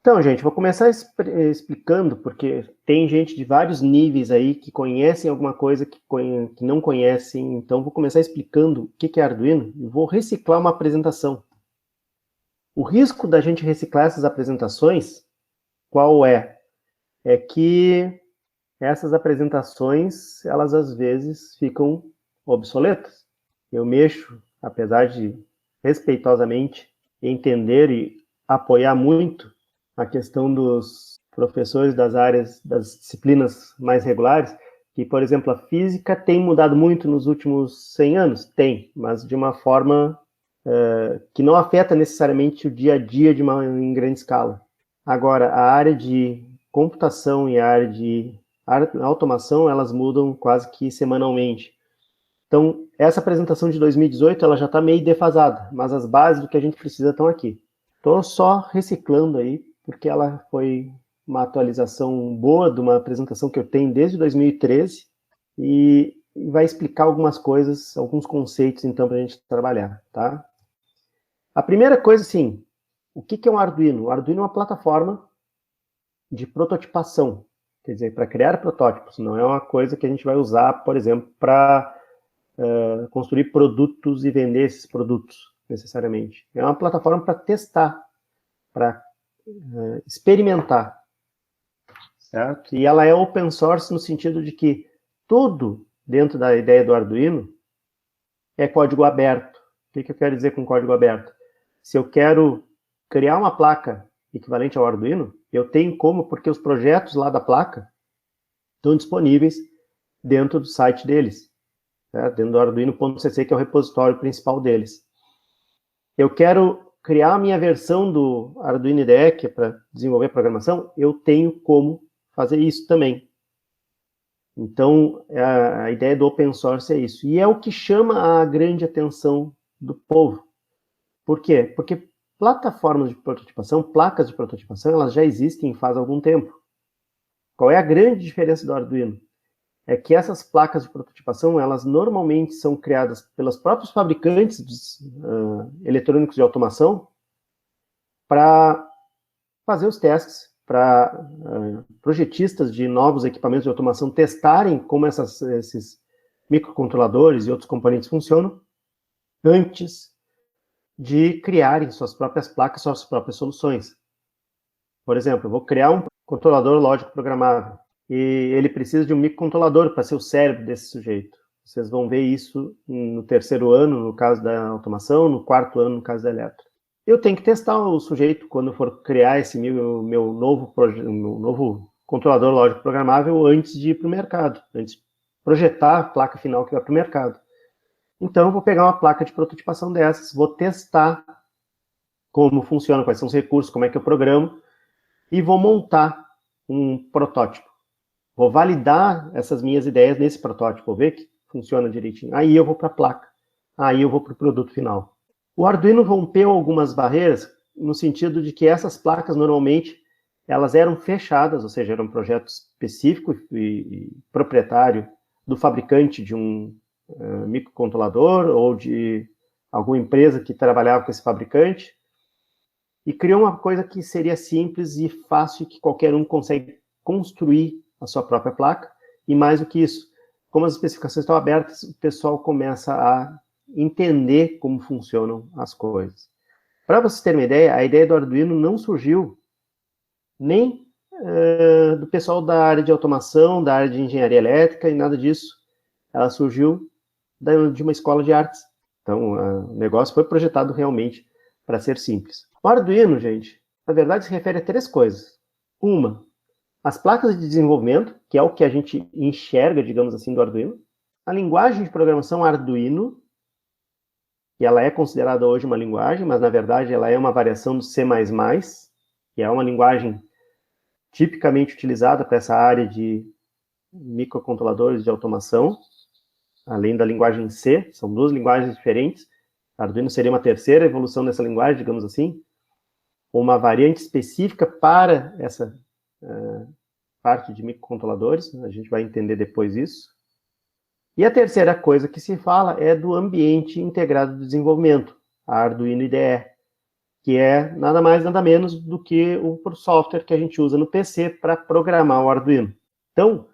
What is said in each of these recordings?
Então, gente, vou começar explicando, porque tem gente de vários níveis aí que conhecem alguma coisa que não conhecem, então vou começar explicando o que é Arduino e vou reciclar uma apresentação. O risco da gente reciclar essas apresentações, qual é? É que essas apresentações, elas às vezes ficam obsoletas. Eu mexo, apesar de respeitosamente entender e apoiar muito a questão dos professores das áreas, das disciplinas mais regulares, que, por exemplo, a física tem mudado muito nos últimos 100 anos? Tem, mas de uma forma que não afeta necessariamente o dia a dia em grande escala. Agora, a área de computação e a área de automação, elas mudam quase que semanalmente. Então, essa apresentação de 2018, ela já está meio defasada, mas as bases do que a gente precisa estão aqui. Estou só reciclando aí, porque ela foi uma atualização boa de uma apresentação que eu tenho desde 2013 e vai explicar algumas coisas, alguns conceitos, então, para a gente trabalhar, tá? A primeira coisa, sim, o que é um Arduino? O Arduino é uma plataforma de prototipação, quer dizer, para criar protótipos, não é uma coisa que a gente vai usar, por exemplo, para construir produtos e vender esses produtos, necessariamente. É uma plataforma para testar, para experimentar, certo? E ela é open source no sentido de que tudo dentro da ideia do Arduino é código aberto. O que eu quero dizer com código aberto? Se eu quero criar uma placa equivalente ao Arduino, eu tenho como, porque os projetos lá da placa estão disponíveis dentro do site deles, certo? Dentro do arduino.cc, que é o repositório principal deles. Eu quero criar a minha versão do Arduino IDE, que é para desenvolver programação, eu tenho como fazer isso também. Então, a ideia do open source é isso. E é o que chama a grande atenção do povo. Por quê? Porque plataformas de prototipação, placas de prototipação, elas já existem faz algum tempo. Qual é a grande diferença do Arduino? É que essas placas de prototipação, elas normalmente são criadas pelos próprios fabricantes dos eletrônicos de automação para fazer os testes, para projetistas de novos equipamentos de automação testarem como esses microcontroladores e outros componentes funcionam antes de criarem suas próprias placas, suas próprias soluções. Por exemplo, eu vou criar um controlador lógico programável e ele precisa de um microcontrolador para ser o cérebro desse sujeito. Vocês vão ver isso no terceiro ano, no caso da automação, no quarto ano, no caso da eletro. Eu tenho que testar o sujeito quando eu for criar esse meu novo controlador lógico programável antes de ir para o mercado, antes de projetar a placa final que vai para o mercado. Então, eu vou pegar uma placa de prototipação dessas, vou testar como funciona, quais são os recursos, como é que eu programo, e vou montar um protótipo. Vou validar essas minhas ideias nesse protótipo, vou ver que funciona direitinho. Aí eu vou para a placa, aí eu vou para o produto final. O Arduino rompeu algumas barreiras no sentido de que essas placas, normalmente, elas eram fechadas, ou seja, era um projeto específico e proprietário do fabricante de um microcontrolador ou de alguma empresa que trabalhava com esse fabricante, e criou uma coisa que seria simples e fácil, que qualquer um consegue construir a sua própria placa, e mais do que isso, como as especificações estão abertas, o pessoal começa a entender como funcionam as coisas. Para vocês terem uma ideia, a ideia do Arduino não surgiu nem do pessoal da área de automação, da área de engenharia elétrica e nada disso. Ela surgiu de uma escola de artes. Então, o negócio foi projetado realmente para ser simples. O Arduino, gente, na verdade se refere a três coisas. Uma, as placas de desenvolvimento, que é o que a gente enxerga, digamos assim, do Arduino. A linguagem de programação Arduino, que ela é considerada hoje uma linguagem, mas na verdade ela é uma variação do C++, que é uma linguagem tipicamente utilizada para essa área de microcontroladores de automação, além da linguagem C, são duas linguagens diferentes. Arduino seria uma terceira evolução dessa linguagem, digamos assim, uma variante específica para essa parte de microcontroladores, a gente vai entender depois isso. E a terceira coisa que se fala é do ambiente integrado de desenvolvimento, a Arduino IDE, que é nada mais, nada menos do que o software que a gente usa no PC para programar o Arduino. Então,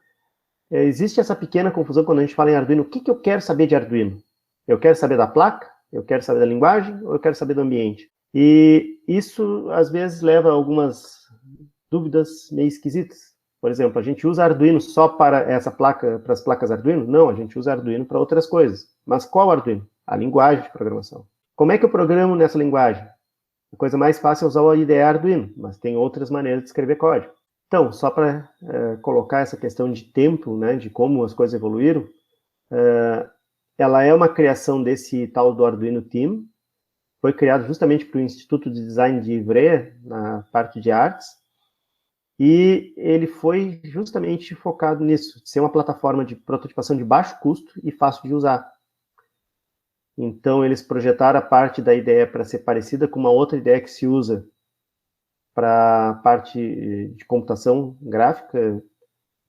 existe essa pequena confusão quando a gente fala em Arduino. O que eu quero saber de Arduino? Eu quero saber da placa? Eu quero saber da linguagem? Ou eu quero saber do ambiente? E isso, às vezes, leva a algumas dúvidas meio esquisitas. Por exemplo, a gente usa Arduino só para essa placa, para as placas Arduino? Não, a gente usa Arduino para outras coisas. Mas qual Arduino? A linguagem de programação. Como é que eu programo nessa linguagem? A coisa mais fácil é usar o IDE Arduino, mas tem outras maneiras de escrever código. Então, só para colocar essa questão de tempo, né, de como as coisas evoluíram, ela é uma criação desse tal do Arduino Team, foi criado justamente para o Instituto de Design de Ivrea, na parte de artes, e ele foi justamente focado nisso, de ser uma plataforma de prototipação de baixo custo e fácil de usar. Então, eles projetaram a parte da ideia para ser parecida com uma outra ideia que se usa para a parte de computação gráfica,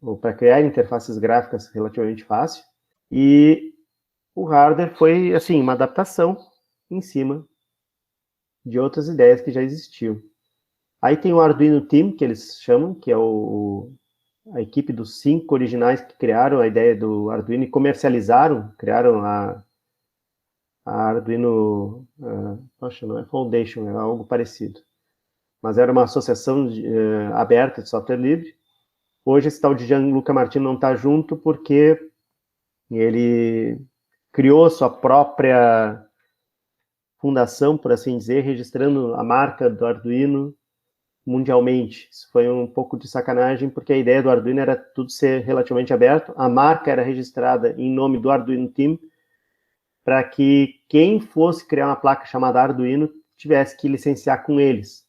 ou para criar interfaces gráficas relativamente fácil. E o hardware foi, assim, uma adaptação em cima de outras ideias que já existiam. Aí tem o Arduino Team, que eles chamam, que é a equipe dos 5 originais que criaram a ideia do Arduino e comercializaram, criaram a Arduino, não é Foundation, é algo parecido. Mas era uma associação aberta de software livre. Hoje esse tal de Gianluca Martino não está junto porque ele criou sua própria fundação, por assim dizer, registrando a marca do Arduino mundialmente. Isso foi um pouco de sacanagem, porque a ideia do Arduino era tudo ser relativamente aberto. A marca era registrada em nome do Arduino Team, para que quem fosse criar uma placa chamada Arduino tivesse que licenciar com eles.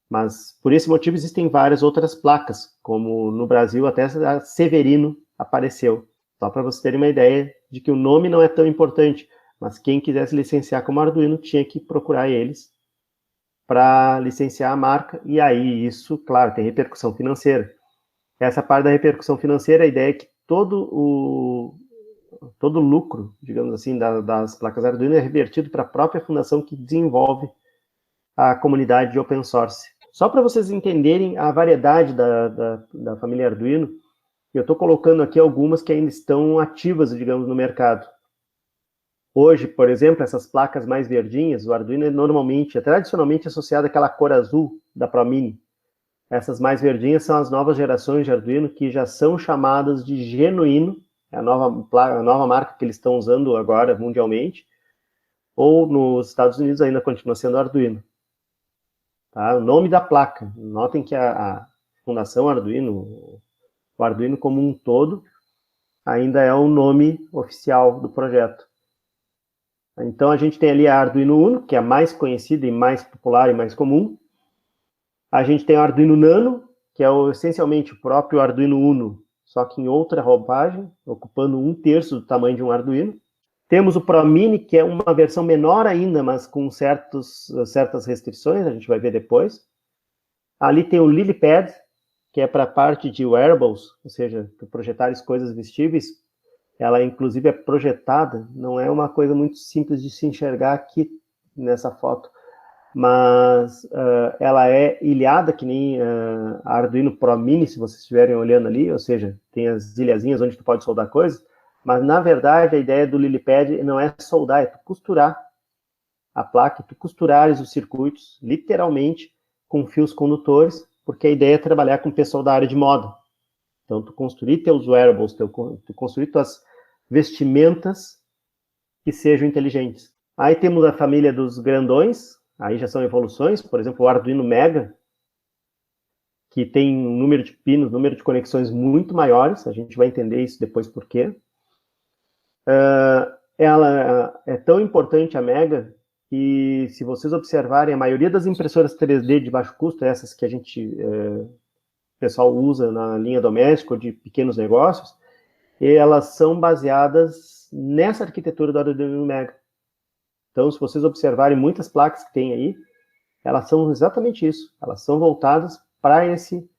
Mas, por esse motivo, existem várias outras placas, como no Brasil até a Severino apareceu. Só para vocês terem uma ideia de que o nome não é tão importante, mas quem quisesse licenciar como Arduino tinha que procurar eles para licenciar a marca, e aí isso, claro, tem repercussão financeira. Essa parte da repercussão financeira, a ideia é que todo o lucro, digamos assim, das placas Arduino é revertido para a própria fundação que desenvolve a comunidade de open source. Só para vocês entenderem a variedade da família Arduino, eu estou colocando aqui algumas que ainda estão ativas, digamos, no mercado. Hoje, por exemplo, essas placas mais verdinhas, o Arduino é tradicionalmente associado àquela cor azul da ProMini. Essas mais verdinhas são as novas gerações de Arduino que já são chamadas de Genuino, é a nova marca que eles estão usando agora mundialmente, ou nos Estados Unidos ainda continua sendo Arduino. Tá? O nome da placa, notem que a Fundação Arduino, o Arduino como um todo, ainda é o nome oficial do projeto. Então a gente tem ali a Arduino Uno, que é a mais conhecida e mais popular e mais comum. A gente tem o Arduino Nano, que é essencialmente o próprio Arduino Uno, só que em outra roupagem, ocupando 1/3 do tamanho de um Arduino. Temos o Pro Mini, que é uma versão menor ainda, mas com certas restrições, a gente vai ver depois. Ali tem o LilyPad, que é para a parte de wearables, ou seja, para projetar coisas vestíveis. Ela, inclusive, é projetada, não é uma coisa muito simples de se enxergar aqui nessa foto, mas ela é ilhada, que nem a Arduino Pro Mini, se vocês estiverem olhando ali, ou seja, tem as ilhazinhas onde tu pode soldar coisas, mas, na verdade, a ideia do LilyPad não é soldar, é tu costurar a placa, tu costurares os circuitos, literalmente, com fios condutores, porque a ideia é trabalhar com o pessoal da área de moda. Então, tu construir teus wearables, tu construir tuas vestimentas que sejam inteligentes. Aí temos a família dos grandões, aí já são evoluções, por exemplo, o Arduino Mega, que tem um número de pinos, número de conexões muito maiores, a gente vai entender isso depois por quê. Ela é tão importante, a Mega, que se vocês observarem, a maioria das impressoras 3D de baixo custo, essas que o pessoal usa na linha doméstica ou de pequenos negócios, elas são baseadas nessa arquitetura do Arduino Mega. Então, se vocês observarem muitas placas que tem aí, elas são exatamente isso. Elas são voltadas para esse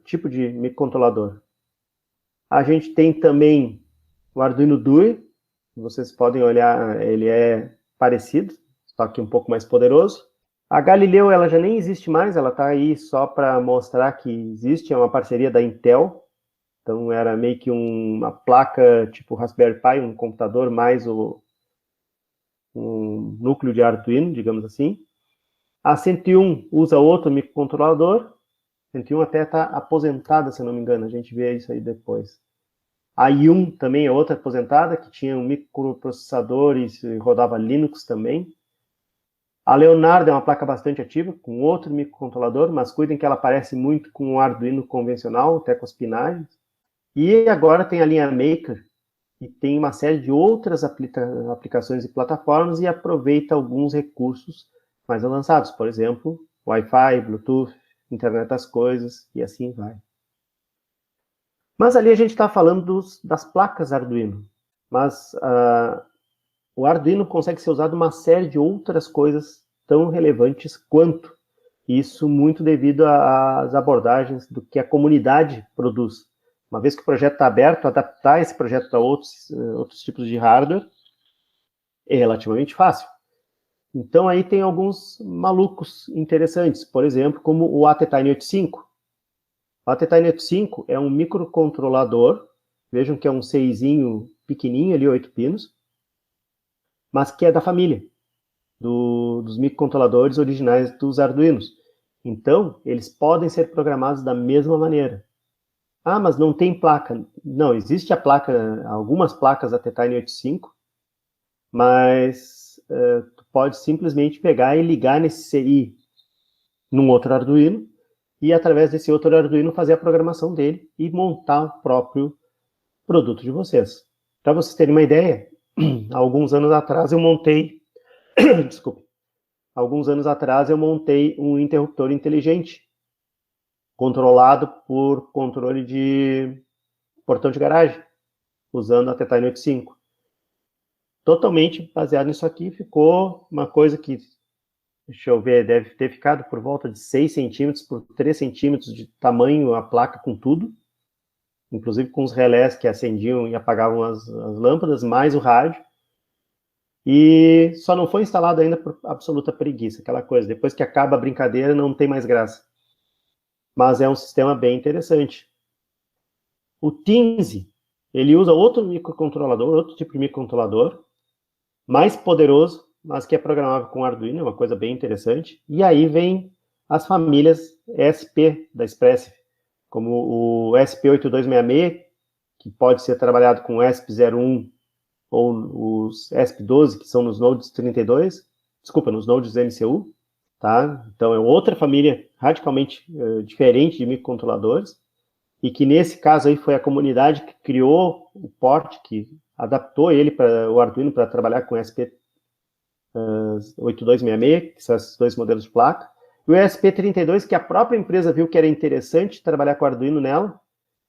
tipo de microcontrolador. A gente tem também o Arduino Due, vocês podem olhar, ele é parecido, só que um pouco mais poderoso. A Galileu, ela já nem existe mais, ela está aí só para mostrar que existe, é uma parceria da Intel. Então, era meio que uma placa tipo Raspberry Pi, um computador mais um núcleo de Arduino, digamos assim. A 101 usa outro microcontrolador. 101 até está aposentada, se não me engano, a gente vê isso aí depois. A i1 também é outra aposentada, que tinha um microprocessador e rodava Linux também. A Leonardo é uma placa bastante ativa, com outro microcontrolador, mas cuidem que ela parece muito com o Arduino convencional, até com as pinagens. E agora tem a linha Maker, que tem uma série de outras aplicações e plataformas e aproveita alguns recursos mais avançados, por exemplo, Wi-Fi, Bluetooth, Internet das Coisas, e assim vai. Mas ali a gente está falando das placas Arduino, mas o Arduino consegue ser usado em uma série de outras coisas tão relevantes quanto isso, muito devido às abordagens do que a comunidade produz. Uma vez que o projeto está aberto, adaptar esse projeto para outros tipos de hardware é relativamente fácil. Então, aí tem alguns malucos interessantes, por exemplo, como o ATtiny85. O ATtiny85 é um microcontrolador, vejam que é um 6zinho pequenininho ali, 8 pinos, mas que é da família dos microcontroladores originais dos Arduinos. Então, eles podem ser programados da mesma maneira. Ah, mas não tem placa. Não, existe a placa, algumas placas ATtiny85, mas tu pode simplesmente pegar e ligar nesse CI num outro Arduino e, através desse outro Arduino, fazer a programação dele e montar o próprio produto de vocês. Para vocês terem uma ideia, alguns anos atrás eu montei desculpe, alguns anos atrás eu montei um interruptor inteligente controlado por controle de portão de garagem, usando a ATtiny85. Totalmente baseado nisso aqui, ficou uma coisa que, deixa eu ver, deve ter ficado por volta de 6 centímetros por 3 centímetros de tamanho a placa com tudo, inclusive com os relés que acendiam e apagavam as lâmpadas, mais o rádio. E só não foi instalado ainda por absoluta preguiça, aquela coisa, depois que acaba a brincadeira não tem mais graça. Mas é um sistema bem interessante. O Teensy, ele usa outro microcontrolador, outro tipo de microcontrolador, mais poderoso, mas que é programável com Arduino, é uma coisa bem interessante. E aí vem as famílias SP da Espressif, como o SP8266, que pode ser trabalhado com ESP01 ou os ESP12, que são nos nodes 32, desculpa, nos nodes MCU, tá? Então é outra família radicalmente diferente de microcontroladores, e que nesse caso aí foi a comunidade que criou o port, que adaptou ele para o Arduino para trabalhar com ESP8266, que são esses dois modelos de placa, e o ESP32, que a própria empresa viu que era interessante trabalhar com Arduino nela,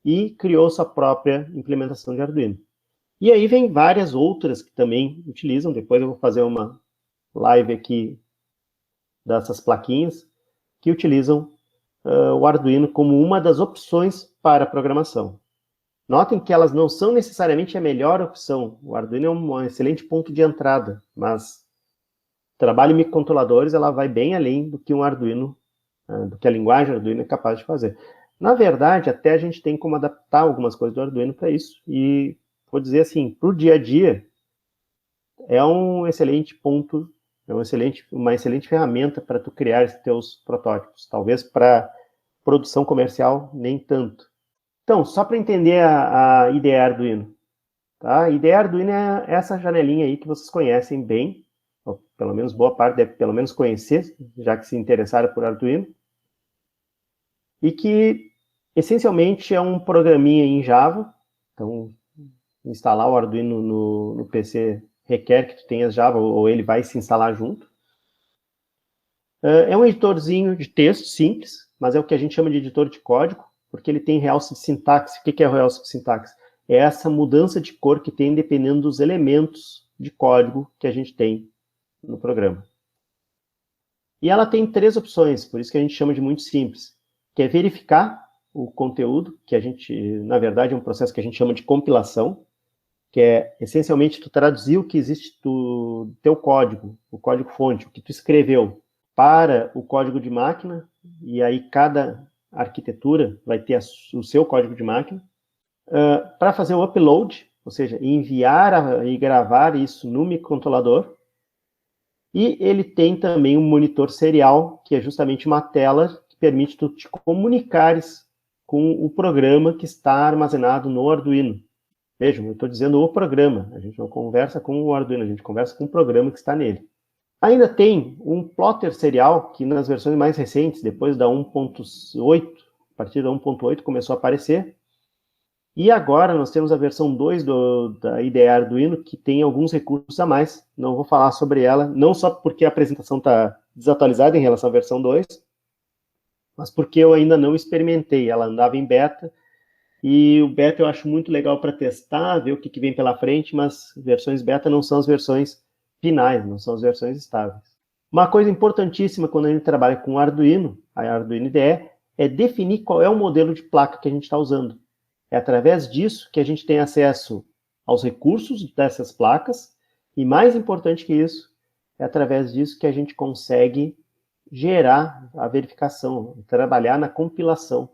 e criou sua própria implementação de Arduino. E aí vem várias outras que também utilizam, depois eu vou fazer uma live aqui dessas plaquinhas, que utilizam o Arduino como uma das opções para programação. Notem que elas não são necessariamente a melhor opção. O Arduino é um excelente ponto de entrada, mas trabalho em microcontroladores, ela vai bem além do que um Arduino, do que a linguagem Arduino é capaz de fazer. Na verdade, até a gente tem como adaptar algumas coisas do Arduino para isso, e vou dizer assim, para o dia a dia, é um excelente ponto, uma excelente ferramenta para tu criar os teus protótipos. Talvez para produção comercial, nem tanto. Então, só para entender a IDE Arduino. Tá? A IDE Arduino é essa janelinha aí que vocês conhecem bem, ou pelo menos boa parte deve pelo menos conhecer, já que se interessaram por Arduino, e que essencialmente é um programinha em Java. Então, instalar o Arduino no PC requer que tu tenhas Java, ou ele vai se instalar junto. É um editorzinho de texto simples, mas é o que a gente chama de editor de código, porque ele tem realce de sintaxe. O que é o realce de sintaxe? É essa mudança de cor que tem dependendo dos elementos de código que a gente tem no programa. E ela tem 3 opções, por isso que a gente chama de muito simples, que é verificar o conteúdo, que a gente, na verdade, é um processo que a gente chama de compilação, que é, essencialmente, tu traduzir o que existe do teu código, o código-fonte, o que tu escreveu, para o código de máquina, e aí cada arquitetura vai ter o seu código de máquina, para fazer o upload, ou seja, enviar e gravar isso no microcontrolador, e ele tem também um monitor serial, que é justamente uma tela que permite tu te comunicares com o programa que está armazenado no Arduino. Vejam, eu estou dizendo o programa, a gente não conversa com o Arduino, a gente conversa com o programa que está nele. Ainda tem um plotter serial, que nas versões mais recentes, depois da 1.8, a partir da 1.8 começou a aparecer, e agora nós temos a versão 2 da IDE Arduino, que tem alguns recursos a mais. Não vou falar sobre ela, não só porque a apresentação está desatualizada em relação à versão 2, mas porque eu ainda não experimentei. Ela andava em beta, e o beta eu acho muito legal para testar, ver o que vem pela frente, mas versões beta não são as versões finais, não são as versões estáveis. Uma coisa importantíssima quando a gente trabalha com Arduino, a Arduino IDE, é definir qual é o modelo de placa que a gente está usando. É através disso que a gente tem acesso aos recursos dessas placas, e mais importante que isso, é através disso que a gente consegue gerar a verificação, trabalhar na compilação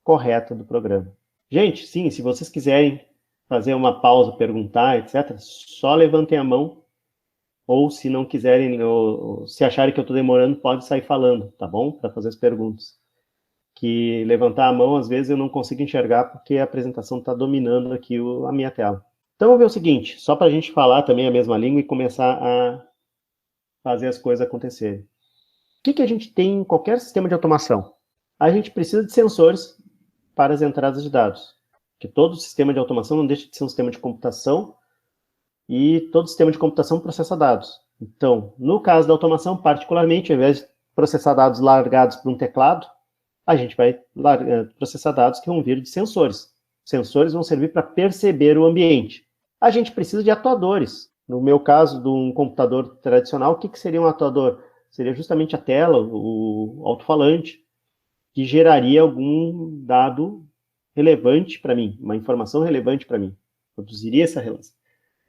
correta do programa. Gente, sim, se vocês quiserem fazer uma pausa, perguntar, etc., só levantem a mão, ou se não quiserem, ou se acharem que eu estou demorando, pode sair falando, tá bom? Para fazer as perguntas. Que levantar a mão, às vezes, eu não consigo enxergar porque a apresentação está dominando aqui a minha tela. Então, vamos ver o seguinte, só para a gente falar também a mesma língua e começar a fazer as coisas acontecerem. O que a gente tem em qualquer sistema de automação? A gente precisa de sensores para as entradas de dados. Porque todo sistema de automação não deixa de ser um sistema de computação e todo sistema de computação processa dados. Então, no caso da automação, particularmente, ao invés de processar dados largados por um teclado, a gente vai processar dados que vão vir de sensores. Sensores vão servir para perceber o ambiente. A gente precisa de atuadores. No meu caso, de um computador tradicional, o que seria um atuador? Seria justamente a tela, o alto-falante, que geraria algum dado relevante para mim, uma informação relevante para mim. Produziria essa relação.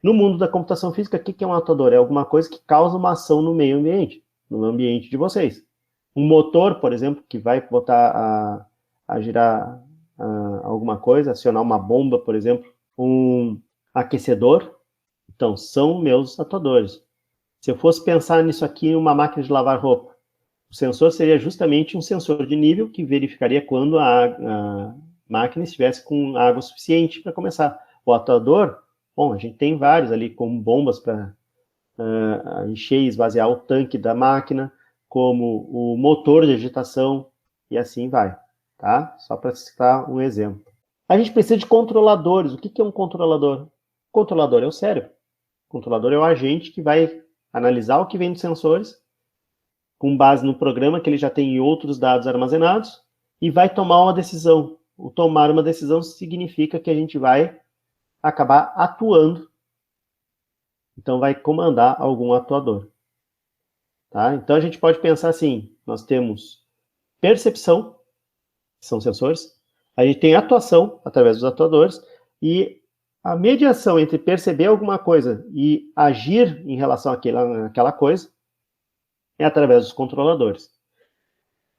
No mundo da computação física, o que é um atuador? É alguma coisa que causa uma ação no meio ambiente, no ambiente de vocês. Um motor, por exemplo, que vai botar a girar alguma coisa, acionar uma bomba, por exemplo, um aquecedor, então são meus atuadores. Se eu fosse pensar nisso aqui em uma máquina de lavar roupa, o sensor seria justamente um sensor de nível que verificaria quando a máquina estivesse com água suficiente para começar. O atuador, bom, a gente tem vários ali, como bombas para encher e esvaziar o tanque da máquina, como o motor de agitação, e assim vai, tá? Só para citar um exemplo. A gente precisa de controladores. O que é um controlador? O controlador é o cérebro. O controlador é o agente que vai analisar o que vem dos sensores, com base no programa que ele já tem em outros dados armazenados, e vai tomar uma decisão. O tomar uma decisão significa que a gente vai acabar atuando. Então, vai comandar algum atuador. Tá? Então, a gente pode pensar assim, nós temos percepção, que são sensores, a gente tem atuação, através dos atuadores, e a mediação entre perceber alguma coisa e agir em relação àquela coisa é através dos controladores.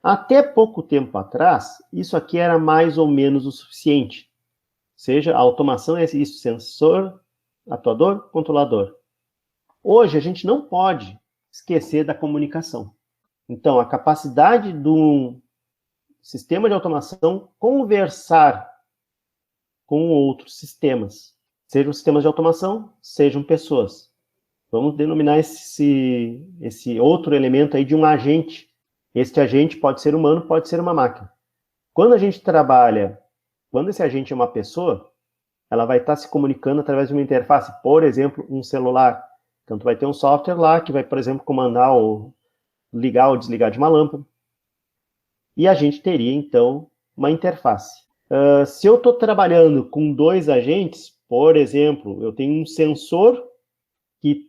Até pouco tempo atrás, isso aqui era mais ou menos o suficiente. Ou seja, a automação é isso, sensor, atuador, controlador. Hoje, a gente não pode esquecer da comunicação. Então, a capacidade do sistema de automação conversar com outros sistemas, sejam sistemas de automação, sejam pessoas. Vamos denominar esse outro elemento aí de um agente. Este agente pode ser humano, pode ser uma máquina. Quando a gente trabalha, quando esse agente é uma pessoa, ela vai estar se comunicando através de uma interface, por exemplo, um celular. Então, tu vai ter um software lá que vai, por exemplo, comandar ou ligar ou desligar de uma lâmpada. E a gente teria, então, uma interface. Se eu estou trabalhando com dois agentes, por exemplo, eu tenho um sensor que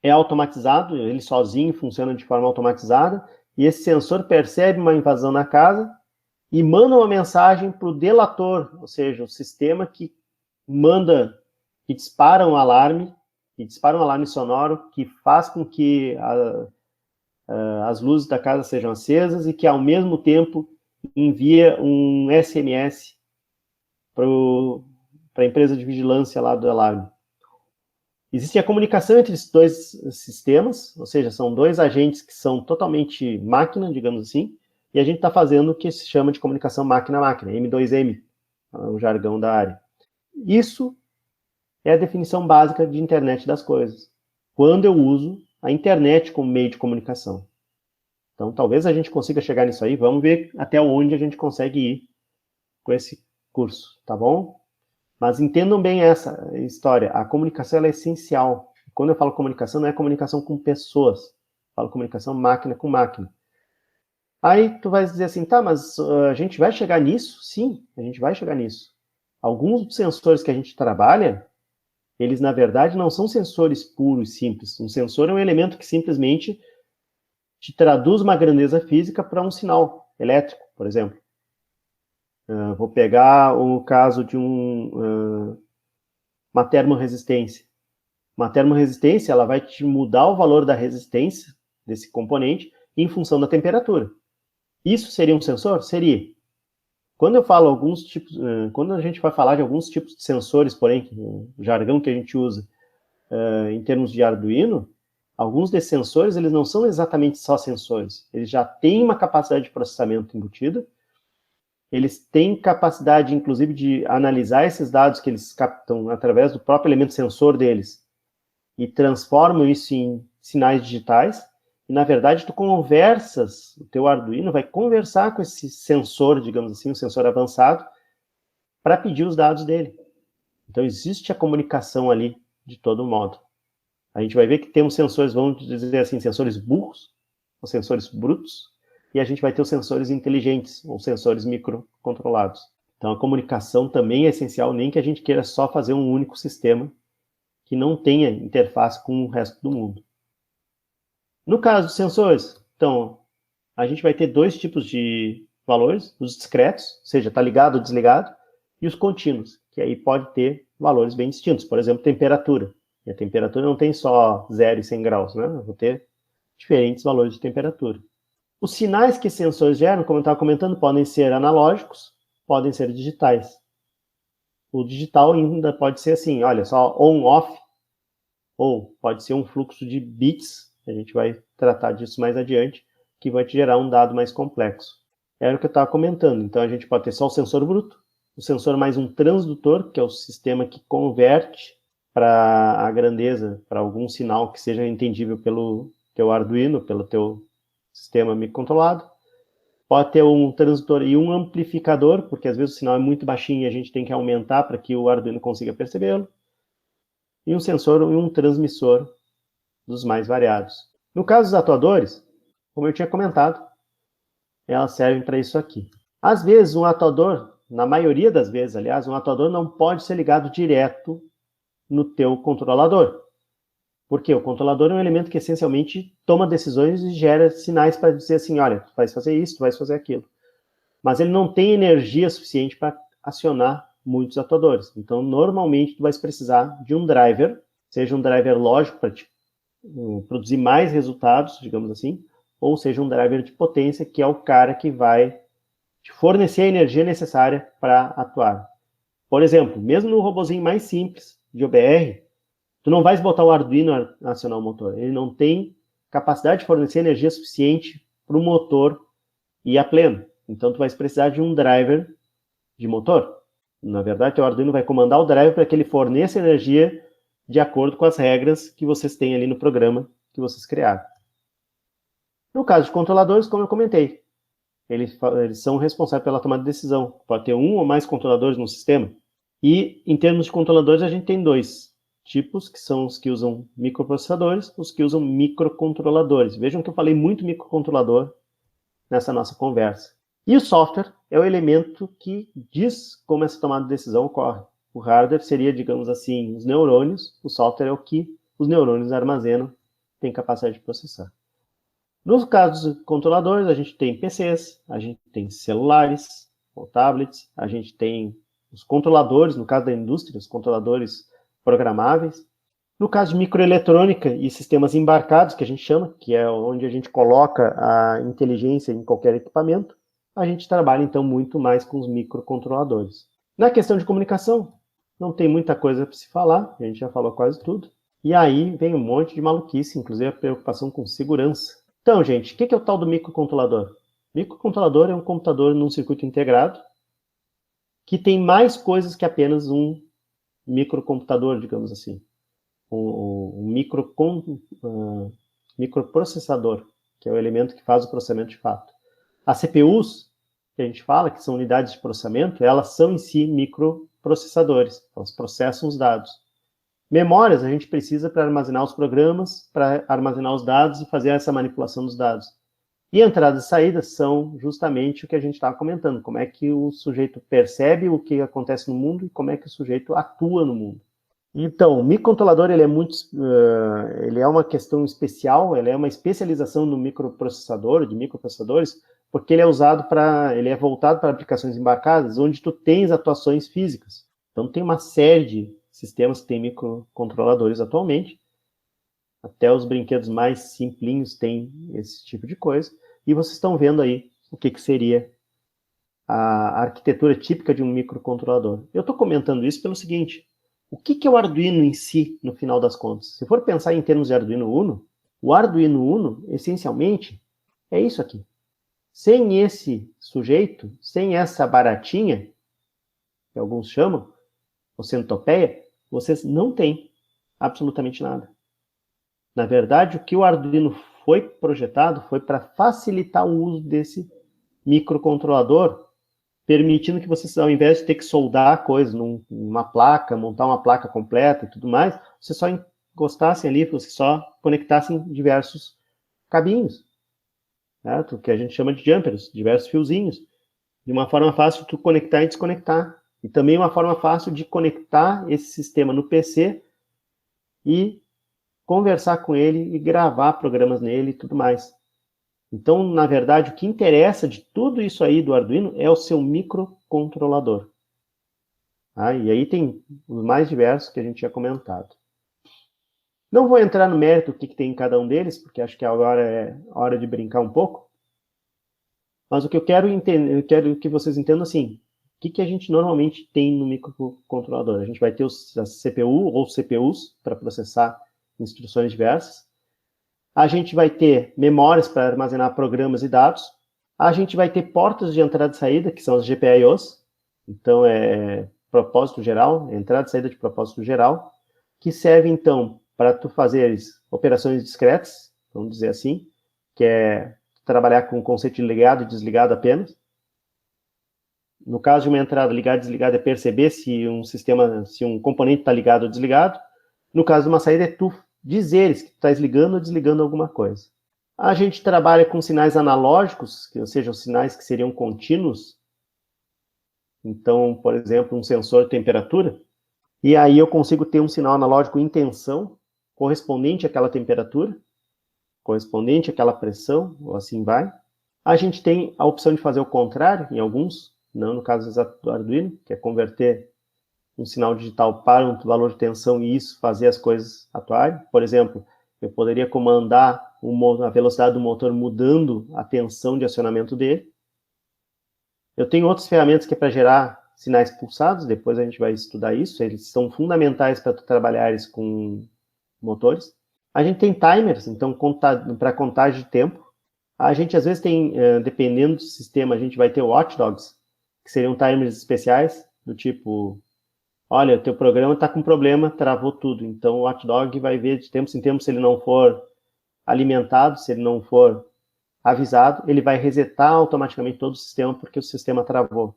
é automatizado, ele sozinho funciona de forma automatizada, e esse sensor percebe uma invasão na casa e manda uma mensagem para o delator, ou seja, o sistema que manda que dispara um alarme, sonoro, que faz com que as luzes da casa sejam acesas e que, ao mesmo tempo, envia um SMS para a empresa de vigilância lá do alarme. Existe a comunicação entre esses dois sistemas, ou seja, são dois agentes que são totalmente máquina, digamos assim, e a gente está fazendo o que se chama de comunicação máquina-máquina, M2M, o jargão da área. Isso é a definição básica de internet das coisas, quando eu uso a internet como meio de comunicação. Então, talvez a gente consiga chegar nisso aí, vamos ver até onde a gente consegue ir com esse curso, tá bom? Mas entendam bem essa história, a comunicação ela é essencial. Quando eu falo comunicação, não é comunicação com pessoas, eu falo comunicação máquina com máquina. Aí tu vai dizer assim, tá, mas a gente vai chegar nisso? Sim, a gente vai chegar nisso. Alguns dos sensores que a gente trabalha, eles na verdade não são sensores puros e simples. Um sensor é um elemento que simplesmente te traduz uma grandeza física para um sinal elétrico, por exemplo. Vou pegar o caso de uma termorresistência. Uma termorresistência, ela vai te mudar o valor da resistência desse componente em função da temperatura. Isso seria um sensor? Seria. Quando eu falo alguns tipos, quando a gente vai falar de alguns tipos de sensores, porém, o jargão que a gente usa em termos de Arduino, alguns desses sensores, eles não são exatamente só sensores. Eles já têm uma capacidade de processamento embutida, eles têm capacidade, inclusive, de analisar esses dados que eles captam através do próprio elemento sensor deles e transformam isso em sinais digitais. E, na verdade, tu conversas, o teu Arduino vai conversar com esse sensor, digamos assim, um sensor avançado, para pedir os dados dele. Então, existe a comunicação ali de todo modo. A gente vai ver que temos sensores, vamos dizer assim, sensores burros, ou sensores brutos, e a gente vai ter os sensores inteligentes, ou sensores microcontrolados. Então, a comunicação também é essencial, nem que a gente queira só fazer um único sistema que não tenha interface com o resto do mundo. No caso dos sensores, então, a gente vai ter dois tipos de valores, os discretos, ou seja, está ligado ou desligado, e os contínuos, que aí pode ter valores bem distintos. Por exemplo, temperatura. E a temperatura não tem só 0 e 100 graus, né? Eu vou ter diferentes valores de temperatura. Os sinais que sensores geram, como eu estava comentando, podem ser analógicos, podem ser digitais. O digital ainda pode ser assim, olha só, on-off, ou pode ser um fluxo de bits, a gente vai tratar disso mais adiante, que vai te gerar um dado mais complexo. Era o que eu estava comentando, então a gente pode ter só o sensor bruto, o sensor mais um transdutor, que é o sistema que converte para a grandeza, para algum sinal que seja entendível pelo teu Arduino, pelo teu sistema microcontrolado. Pode ter um transdutor e um amplificador, porque às vezes o sinal é muito baixinho e a gente tem que aumentar para que o Arduino consiga percebê-lo. E um sensor e um transmissor dos mais variados. No caso dos atuadores, como eu tinha comentado, elas servem para isso aqui. Às vezes, um atuador, na maioria das vezes, aliás, um atuador não pode ser ligado direto no teu controlador. Porque o controlador é um elemento que essencialmente toma decisões e gera sinais para dizer assim, olha, tu vais fazer isso, tu vais fazer aquilo. Mas ele não tem energia suficiente para acionar muitos atuadores. Então, normalmente, tu vais precisar de um driver, seja um driver lógico para te produzir mais resultados, digamos assim, ou seja um driver de potência, que é o cara que vai te fornecer a energia necessária para atuar. Por exemplo, mesmo no robozinho mais simples de OBR, tu não vais botar o Arduino a acionar o motor. Ele não tem capacidade de fornecer energia suficiente para o motor ir a pleno. Então, tu vais precisar de um driver de motor. Na verdade, o Arduino vai comandar o driver para que ele forneça energia de acordo com as regras que vocês têm ali no programa que vocês criaram. No caso de controladores, como eu comentei, eles são responsáveis pela tomada de decisão. Pode ter um ou mais controladores no sistema. E, em termos de controladores, a gente tem dois tipos, que são os que usam microprocessadores, os que usam microcontroladores. Vejam que eu falei muito microcontrolador nessa nossa conversa. E o software é o elemento que diz como essa tomada de decisão ocorre. O hardware seria, digamos assim, os neurônios, o software é o que os neurônios armazenam, tem capacidade de processar. No caso dos controladores, a gente tem PCs, a gente tem celulares ou tablets, a gente tem os controladores, no caso da indústria, os controladores programáveis. No caso de microeletrônica e sistemas embarcados, que a gente chama, que é onde a gente coloca a inteligência em qualquer equipamento, a gente trabalha, então, muito mais com os microcontroladores. Na questão de comunicação, não tem muita coisa para se falar, a gente já falou quase tudo. E aí vem um monte de maluquice, inclusive a preocupação com segurança. Então, gente, o que é o tal do microcontrolador? Microcontrolador é um computador num circuito integrado que tem mais coisas que apenas um microcomputador, digamos assim. Um microprocessador, que é o elemento que faz o processamento de fato. As CPUs, que a gente fala, que são unidades de processamento, elas são em si microprocessadores, elas processam os dados. Memórias a gente precisa para armazenar os programas, para armazenar os dados e fazer essa manipulação dos dados. E entradas e saídas são justamente o que a gente estava comentando, como é que o sujeito percebe o que acontece no mundo e como é que o sujeito atua no mundo. Então, o microcontrolador ele é uma questão especial, ele é uma especialização no microprocessador, de microprocessadores, porque ele é voltado para aplicações embarcadas, onde tu tens atuações físicas. Então, tem uma série de sistemas que têm microcontroladores atualmente, até os brinquedos mais simplinhos têm esse tipo de coisa, e vocês estão vendo aí o que seria a arquitetura típica de um microcontrolador. Eu estou comentando isso pelo seguinte: o que é o Arduino em si, no final das contas? Se for pensar em termos de Arduino Uno, o Arduino Uno, essencialmente, é isso aqui. Sem esse sujeito, sem essa baratinha, que alguns chamam, ou centopeia, vocês não têm absolutamente nada. Na verdade, o que o Arduino foi projetado foi para facilitar o uso desse microcontrolador, permitindo que vocês, ao invés de ter que soldar coisas numa placa, montar uma placa completa e tudo mais, vocês só encostassem ali, vocês só conectassem diversos cabinhos, certo? Que a gente chama de jumpers, diversos fiozinhos, de uma forma fácil de tu conectar e desconectar. E também uma forma fácil de conectar esse sistema no PC e conversar com ele e gravar programas nele e tudo mais. Então, na verdade, o que interessa de tudo isso aí do Arduino é o seu microcontrolador. Ah, e aí tem os mais diversos que a gente tinha comentado. Não vou entrar no mérito do que tem em cada um deles, porque acho que agora é hora de brincar um pouco. Mas o que eu quero que vocês entendam assim, o que a gente normalmente tem no microcontrolador? A gente vai ter a CPU ou CPUs para processar instruções diversas. A gente vai ter memórias para armazenar programas e dados. A gente vai ter portas de entrada e saída, que são as GPIOs. Então, é propósito geral, entrada e saída de propósito geral, que serve, então, para tu fazeres operações discretas, vamos dizer assim, que é trabalhar com o conceito de ligado e desligado apenas. No caso de uma entrada ligada e desligada, é perceber se um componente está ligado ou desligado. No caso de uma saída, é tu dizeres que tu estás ligando ou desligando alguma coisa. A gente trabalha com sinais analógicos, ou seja, os sinais que seriam contínuos. Então, por exemplo, um sensor de temperatura. E aí eu consigo ter um sinal analógico em tensão, correspondente àquela temperatura, correspondente àquela pressão, ou assim vai. A gente tem a opção de fazer o contrário, em alguns, não no caso exato do Arduino, que é converter um sinal digital para um valor de tensão e isso fazer as coisas atuarem. Por exemplo, eu poderia comandar a velocidade do motor mudando a tensão de acionamento dele. Eu tenho outras ferramentas que é para gerar sinais pulsados, depois a gente vai estudar isso, eles são fundamentais para tu trabalhares com motores. A gente tem timers, então para contagem de tempo. A gente às vezes tem, dependendo do sistema, a gente vai ter watchdogs, que seriam timers especiais, do tipo, olha, o teu programa está com problema, travou tudo. Então o watchdog vai ver de tempos em tempos, se ele não for alimentado, se ele não for avisado, ele vai resetar automaticamente todo o sistema, porque o sistema travou.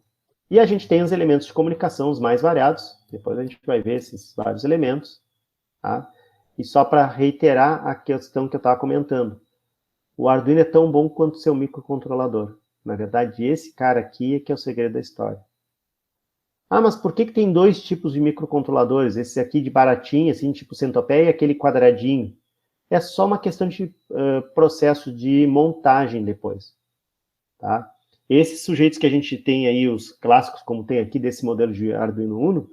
E a gente tem os elementos de comunicação, os mais variados, depois a gente vai ver esses vários elementos. Tá? E só para reiterar a questão que eu estava comentando, o Arduino é tão bom quanto o seu microcontrolador. Na verdade, esse cara aqui é que é o segredo da história. Ah, mas por que tem dois tipos de microcontroladores? Esse aqui de baratinho, assim, tipo centopeia, e aquele quadradinho. É só uma questão de processo de montagem depois. Tá? Esses sujeitos que a gente tem aí, os clássicos, como tem aqui desse modelo de Arduino Uno,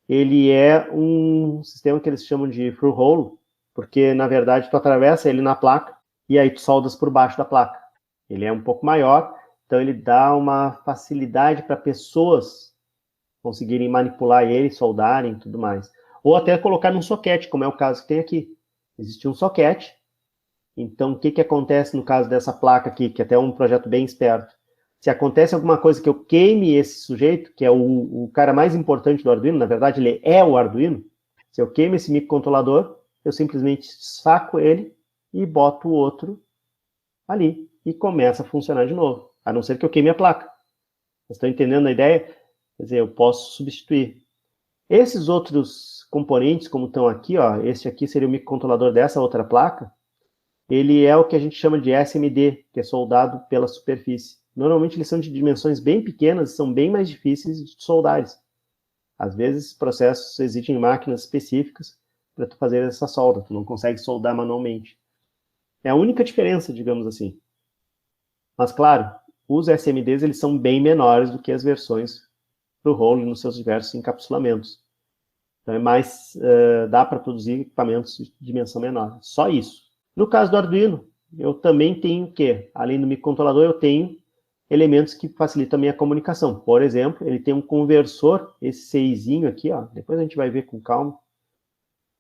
ele é um sistema que eles chamam de through-hole, porque, na verdade, tu atravessa ele na placa e aí tu soldas por baixo da placa. Ele é um pouco maior, então ele dá uma facilidade para pessoas conseguirem manipular ele, soldarem e tudo mais. Ou até colocar num soquete, como é o caso que tem aqui. Existe um soquete, então o que acontece no caso dessa placa aqui, que até é um projeto bem esperto? Se acontece alguma coisa que eu queime esse sujeito, que é o cara mais importante do Arduino, na verdade ele é o Arduino, se eu queimo esse microcontrolador, eu simplesmente saco ele e boto o outro ali e começa a funcionar de novo, a não ser que eu queime a placa. Vocês estão entendendo a ideia? Quer dizer, eu posso substituir. Esses outros componentes, como estão aqui, ó, este aqui seria o microcontrolador dessa outra placa, ele é o que a gente chama de SMD, que é soldado pela superfície. Normalmente eles são de dimensões bem pequenas e são bem mais difíceis de soldar. Às vezes, esses processos exigem máquinas específicas para tu fazer essa solda, tu não consegue soldar manualmente. É a única diferença, digamos assim. Mas, claro, os SMDs eles são bem menores do que as versões do Roll nos seus diversos encapsulamentos. Então, é mais, dá para produzir equipamentos de dimensão menor. Só isso. No caso do Arduino, eu também tenho o quê? Além do microcontrolador, eu tenho elementos que facilitam a minha comunicação. Por exemplo, ele tem um conversor, esse 6zinho aqui, ó, depois a gente vai ver com calma,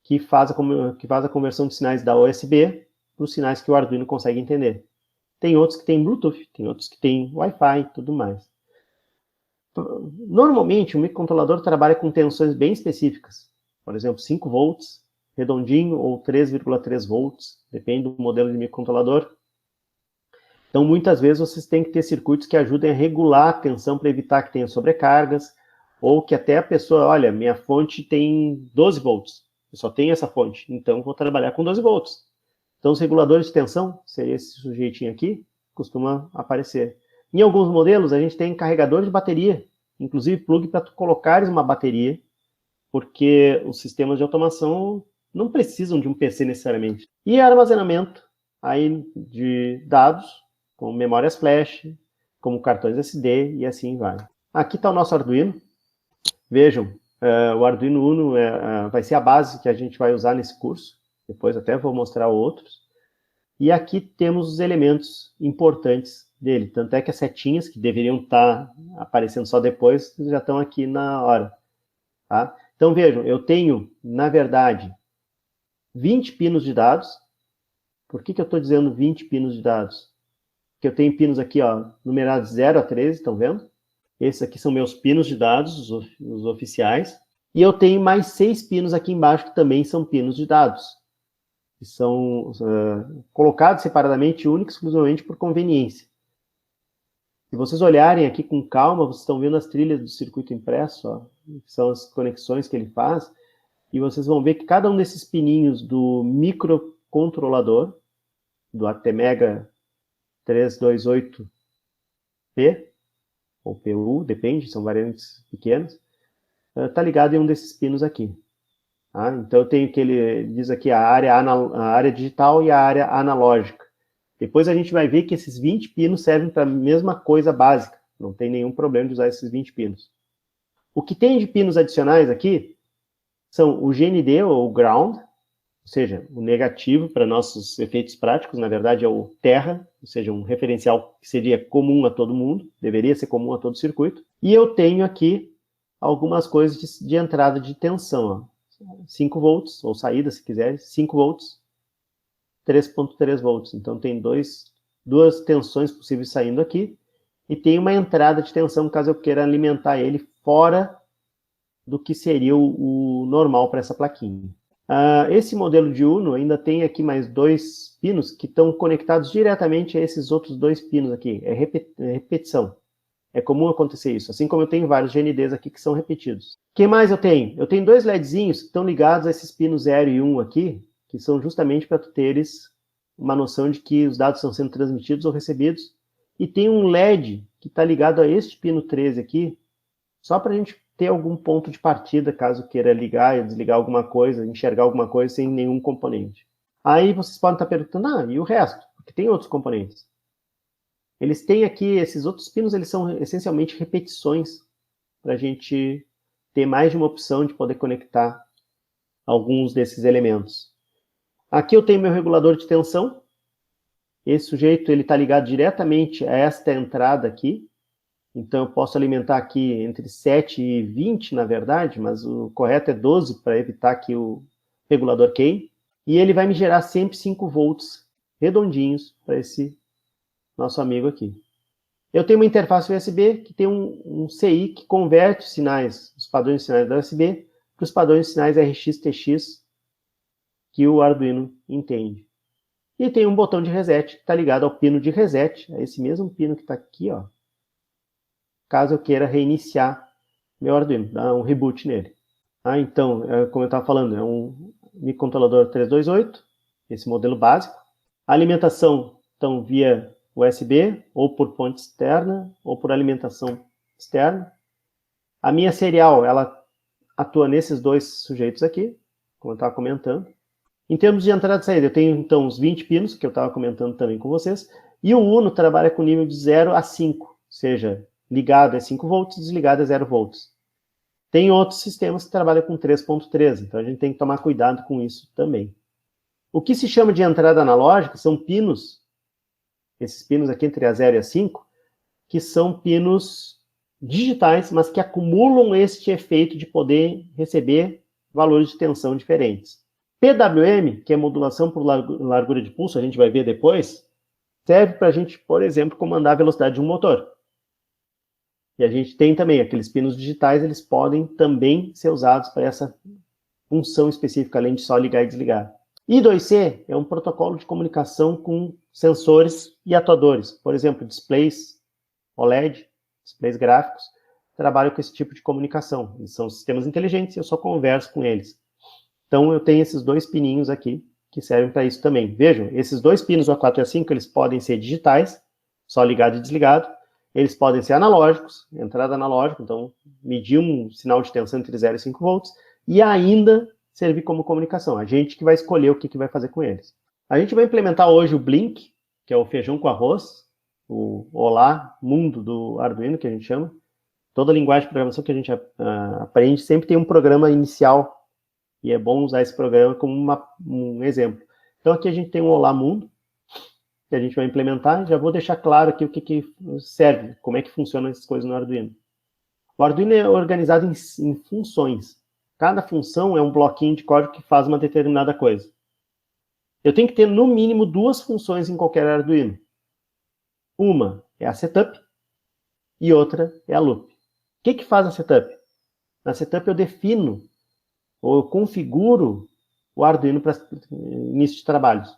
que faz a conversão de sinais da USB para os sinais que o Arduino consegue entender. Tem outros que tem Bluetooth, tem outros que tem Wi-Fi e tudo mais. Normalmente, o microcontrolador trabalha com tensões bem específicas. Por exemplo, 5 volts, redondinho, ou 3,3 volts, depende do modelo de microcontrolador. Então, muitas vezes, vocês têm que ter circuitos que ajudem a regular a tensão para evitar que tenha sobrecargas, ou que até a pessoa, olha, minha fonte tem 12 volts, eu só tenho essa fonte, então vou trabalhar com 12 volts. Então, os reguladores de tensão, seria esse sujeitinho aqui, costuma aparecer. Em alguns modelos, a gente tem carregador de bateria, inclusive plug para tu colocares uma bateria, porque os sistemas de automação não precisam de um PC necessariamente. E armazenamento aí de dados, como memórias flash, como cartões SD e assim vai. Aqui está o nosso Arduino. Vejam, o Arduino Uno vai ser a base que a gente vai usar nesse curso. Depois até vou mostrar outros. E aqui temos os elementos importantes dele. Tanto é que as setinhas, que deveriam estar aparecendo só depois, já estão aqui na hora. Tá? Então vejam, eu tenho, na verdade, 20 pinos de dados. Por que eu estou dizendo 20 pinos de dados? Porque eu tenho pinos aqui, ó, numerados 0 a 13, estão vendo? Esses aqui são meus pinos de dados, os oficiais. E eu tenho mais 6 pinos aqui embaixo, que também são pinos de dados. Que são colocados separadamente, única e exclusivamente por conveniência. Se vocês olharem aqui com calma, vocês estão vendo as trilhas do circuito impresso, ó, que são as conexões que ele faz, e vocês vão ver que cada um desses pininhos do microcontrolador, do ATmega 328P, ou PU, depende, são variantes pequenas, está ligado em um desses pinos aqui. Tá? Então eu tenho que ele diz aqui a área digital e a área analógica. Depois a gente vai ver que esses 20 pinos servem para a mesma coisa básica. Não tem nenhum problema de usar esses 20 pinos. O que tem de pinos adicionais aqui são o GND, ou ground, ou seja, o negativo para nossos efeitos práticos, na verdade é o terra, ou seja, um referencial que seria comum a todo mundo, deveria ser comum a todo circuito. E eu tenho aqui algumas coisas de entrada de tensão, ó. 5 volts, ou saída, se quiser, 5 volts, 3.3 volts. Então, tem duas tensões possíveis saindo aqui, e tem uma entrada de tensão, caso eu queira alimentar ele fora do que seria o normal para essa plaquinha. Esse modelo de Uno ainda tem aqui mais 2 pinos que estão conectados diretamente a esses outros 2 pinos aqui. É repetição. É comum acontecer isso, assim como eu tenho vários GNDs aqui que são repetidos. O que mais eu tenho? Eu tenho 2 LEDzinhos que estão ligados a esses pinos 0 e 1 aqui, que são justamente para tu teres uma noção de que os dados estão sendo transmitidos ou recebidos. E tem um LED que está ligado a este pino 13 aqui, só para a gente ter algum ponto de partida, caso queira ligar e desligar alguma coisa, enxergar alguma coisa sem nenhum componente. Aí vocês podem estar perguntando, e o resto? Porque tem outros componentes. Eles têm aqui, esses outros pinos, eles são essencialmente repetições para a gente ter mais de uma opção de poder conectar alguns desses elementos. Aqui eu tenho meu regulador de tensão. Esse sujeito está ligado diretamente a esta entrada aqui. Então eu posso alimentar aqui entre 7 e 20, na verdade, mas o correto é 12 para evitar que o regulador queime. E ele vai me gerar sempre 5 volts redondinhos para esse nosso amigo aqui. Eu tenho uma interface USB que tem um CI que converte os sinais, os padrões de sinais da USB, para os padrões de sinais RX-TX que o Arduino entende. E tem um botão de reset que está ligado ao pino de reset, a esse mesmo pino que está aqui, ó, caso eu queira reiniciar meu Arduino, dar um reboot nele. Então, como eu estava falando, é um microcontrolador 328, esse modelo básico. A alimentação, então, via USB, ou por fonte externa, ou por alimentação externa. A minha serial, ela atua nesses dois sujeitos aqui, como eu estava comentando. Em termos de entrada e saída, eu tenho, então, os 20 pinos, que eu estava comentando também com vocês, e o Uno trabalha com nível de 0 a 5, ou seja, ligado é 5 volts, desligado é 0 volts. Tem outros sistemas que trabalham com 3.3, então a gente tem que tomar cuidado com isso também. O que se chama de entrada analógica são pinos, esses pinos aqui entre a 0 e a 5, que são pinos digitais, mas que acumulam este efeito de poder receber valores de tensão diferentes. PWM, que é modulação por largura de pulso, a gente vai ver depois, serve para a gente, por exemplo, comandar a velocidade de um motor. E a gente tem também aqueles pinos digitais, eles podem também ser usados para essa função específica, além de só ligar e desligar. I2C é um protocolo de comunicação com sensores e atuadores. Por exemplo, displays OLED, displays gráficos, trabalham com esse tipo de comunicação. Eles são sistemas inteligentes e eu só converso com eles. Então, eu tenho esses dois pininhos aqui, que servem para isso também. Vejam, esses dois pinos, o A4 e A5, eles podem ser digitais, só ligado e desligado. Eles podem ser analógicos, entrada analógica, então medir um sinal de tensão entre 0 e 5 volts, e ainda servir como comunicação. A gente que vai escolher o que vai fazer com eles. A gente vai implementar hoje o Blink, que é o feijão com arroz, o Olá Mundo do Arduino, que a gente chama. Toda linguagem de programação que a gente aprende sempre tem um programa inicial, e é bom usar esse programa como um exemplo. Então aqui a gente tem um Olá Mundo, que a gente vai implementar. Já vou deixar claro aqui o que serve, como é que funcionam essas coisas no Arduino. O Arduino é organizado em funções. Cada função é um bloquinho de código que faz uma determinada coisa. Eu tenho que ter, no mínimo, 2 funções em qualquer Arduino. Uma é a setup e outra é a loop. O que faz a setup? Na setup eu defino, ou eu configuro o Arduino para início de trabalhos. O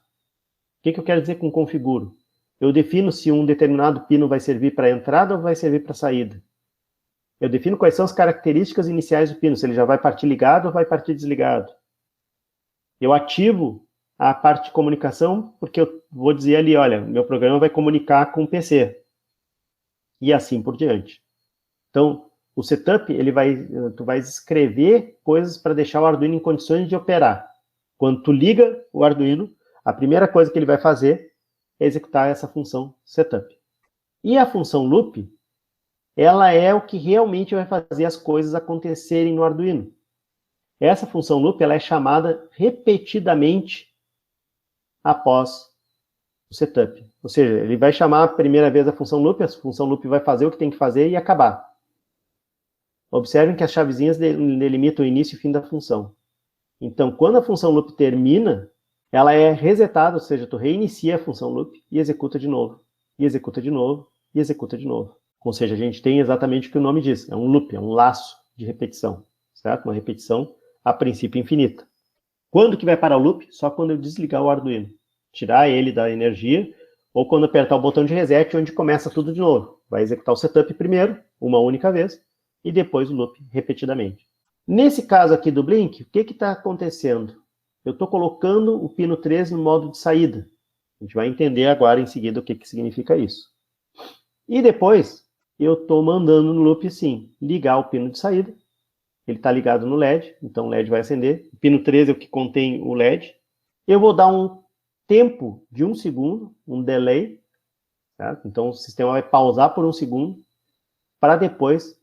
que eu quero dizer com configuro? Eu defino se um determinado pino vai servir para entrada ou vai servir para saída. Eu defino quais são as características iniciais do pino, se ele já vai partir ligado ou vai partir desligado. Eu ativo a parte de comunicação, porque eu vou dizer ali, olha, meu programa vai comunicar com o PC. E assim por diante. Então, o setup, tu vai escrever coisas para deixar o Arduino em condições de operar. Quando tu liga o Arduino, a primeira coisa que ele vai fazer é executar essa função setup. E a função loop, ela é o que realmente vai fazer as coisas acontecerem no Arduino. Essa função loop, ela é chamada repetidamente após o setup. Ou seja, ele vai chamar a primeira vez a função loop vai fazer o que tem que fazer e acabar. Observem que as chavezinhas delimitam o início e o fim da função. Então, quando a função loop termina, ela é resetada, ou seja, tu reinicia a função loop e executa de novo, e executa de novo, e executa de novo. Ou seja, a gente tem exatamente o que o nome diz, é um loop, é um laço de repetição, certo? Uma repetição, a princípio, infinita. Quando que vai parar o loop? Só quando eu desligar o Arduino, tirar ele da energia, ou quando apertar o botão de reset, onde começa tudo de novo. Vai executar o setup primeiro, uma única vez, e depois o loop repetidamente. Nesse caso aqui do Blink, o que está acontecendo? Eu estou colocando o pino 13 no modo de saída. A gente vai entender agora em seguida o que significa isso. E depois, eu estou mandando no loop, sim, ligar o pino de saída. Ele está ligado no LED, então o LED vai acender. O pino 13 é o que contém o LED. Eu vou dar um tempo de 1 segundo, um delay. Certo? Então o sistema vai pausar por 1 segundo, para depois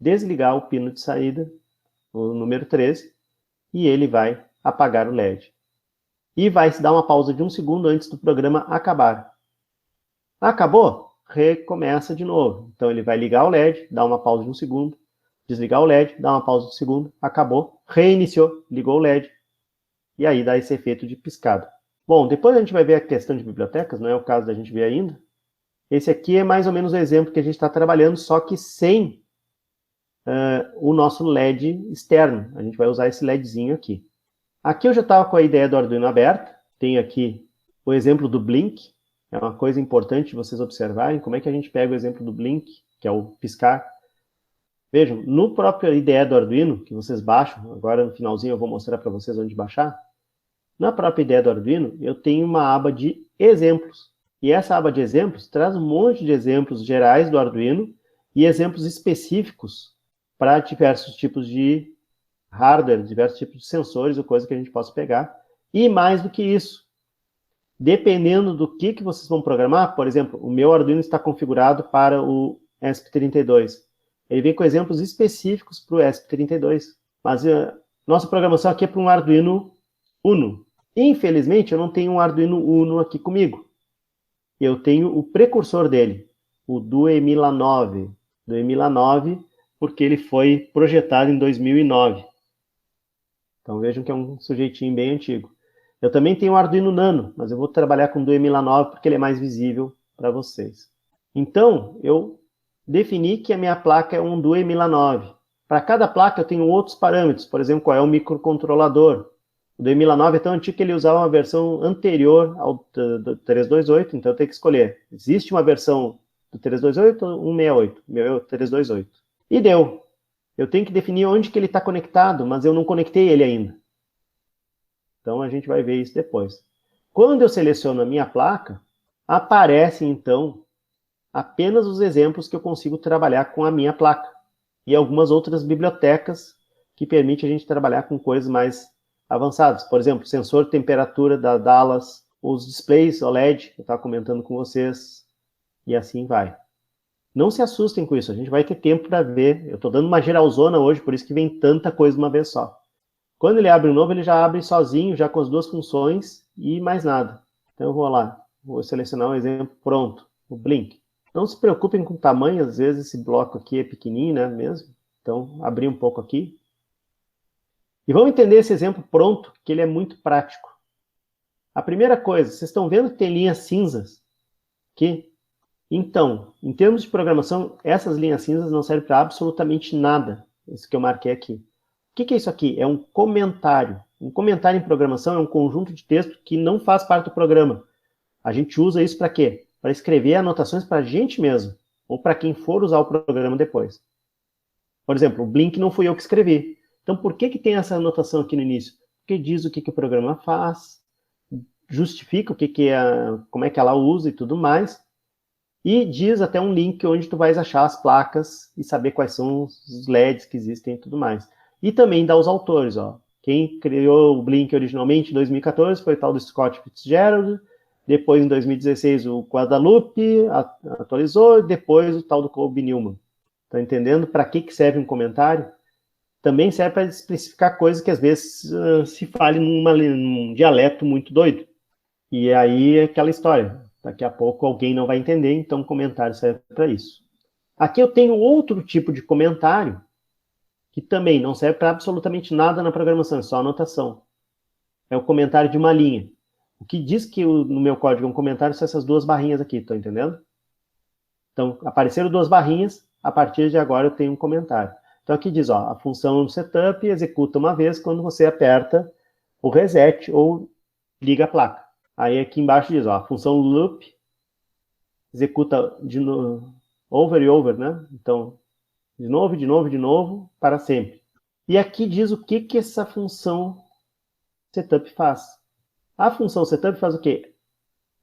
desligar o pino de saída, o número 13, e ele vai apagar o LED. E vai se dar uma pausa de 1 segundo antes do programa acabar. Acabou? Recomeça de novo. Então ele vai ligar o LED, dar uma pausa de 1 segundo, desligar o LED, dar uma pausa de 1 segundo, acabou, reiniciou, ligou o LED, e aí dá esse efeito de piscada. Bom, depois a gente vai ver a questão de bibliotecas, não é o caso da gente ver ainda. Esse aqui é mais ou menos o exemplo que a gente está trabalhando, só que sem o nosso LED externo. A gente vai usar esse LEDzinho aqui. Aqui eu já estava com a ideia do Arduino aberta. Tenho aqui o exemplo do Blink. É uma coisa importante vocês observarem como é que a gente pega o exemplo do Blink, que é o piscar. Vejam, no próprio IDE do Arduino, que vocês baixam, agora no finalzinho eu vou mostrar para vocês onde baixar. Na própria IDE do Arduino, eu tenho uma aba de exemplos. E essa aba de exemplos traz um monte de exemplos gerais do Arduino e exemplos específicos para diversos tipos de hardware, diversos tipos de sensores ou coisa que a gente possa pegar. E mais do que isso, dependendo do que vocês vão programar, por exemplo, o meu Arduino está configurado para o ESP32. Ele vem com exemplos específicos para o ESP32. Mas nossa programação aqui é para um Arduino Uno. Infelizmente, eu não tenho um Arduino Uno aqui comigo. Eu tenho o precursor dele, o Duemila 9. Duemila 9, porque ele foi projetado em 2009. Então vejam que é um sujeitinho bem antigo. Eu também tenho o Arduino Nano, mas eu vou trabalhar com o Duemila 9 porque ele é mais visível para vocês. Então, eu defini que a minha placa é um Duemila 9. Para cada placa eu tenho outros parâmetros, por exemplo, qual é o microcontrolador. O Duemila 9 é tão antigo que ele usava uma versão anterior ao 328, então eu tenho que escolher. Existe uma versão do 328 ou 168? O meu é o 328. E deu. Eu tenho que definir onde que ele está conectado, mas eu não conectei ele ainda. Então a gente vai ver isso depois. Quando eu seleciono a minha placa, aparecem então apenas os exemplos que eu consigo trabalhar com a minha placa. E algumas outras bibliotecas que permitem a gente trabalhar com coisas mais avançadas. Por exemplo, sensor de temperatura da Dallas, os displays OLED, que eu estava comentando com vocês, e assim vai. Não se assustem com isso, a gente vai ter tempo para ver. Eu estou dando uma geralzona hoje, por isso que vem tanta coisa de uma vez só. Quando ele abre um novo, ele já abre sozinho, já com as duas funções e mais nada. Então eu vou lá, vou selecionar um exemplo pronto, o Blink. Não se preocupem com o tamanho, às vezes esse bloco aqui é pequenininho, né, mesmo. Então, abri um pouco aqui. E vamos entender esse exemplo pronto, que ele é muito prático. A primeira coisa, vocês estão vendo que tem linhas cinzas aqui? Então, em termos de programação, essas linhas cinzas não servem para absolutamente nada. Isso que eu marquei aqui. O que é isso aqui? É um comentário. Um comentário em programação é um conjunto de texto que não faz parte do programa. A gente usa isso para quê? Para escrever anotações para a gente mesmo, ou para quem for usar o programa depois. Por exemplo, o Blink não fui eu que escrevi. Então, por que tem essa anotação aqui no início? Porque diz o que o programa faz, justifica o como é que ela usa e tudo mais, e diz até um link onde tu vais achar as placas e saber quais são os LEDs que existem e tudo mais. E também dá os autores, ó. Quem criou o Blink originalmente em 2014 foi o tal do Scott Fitzgerald, depois em 2016 o Guadalupe atualizou, depois o tal do Colby Newman. Tá entendendo para que serve um comentário? Também serve para especificar coisas que às vezes se fale num dialeto muito doido. E aí é aquela história. Daqui a pouco alguém não vai entender, então o comentário serve para isso. Aqui eu tenho outro tipo de comentário que também não serve para absolutamente nada na programação, é só anotação. É o comentário de uma linha. O que diz que no meu código é um comentário são essas duas barrinhas aqui, estão entendendo? Então, apareceram duas barrinhas, a partir de agora eu tenho um comentário. Então aqui diz, ó, a função setup executa uma vez quando você aperta o reset ou liga a placa. Aí aqui embaixo diz, ó, a função loop executa de novo, over e over, né? Então, de novo, de novo, de novo, para sempre. E aqui diz o que essa função setup faz. A função setup faz o quê?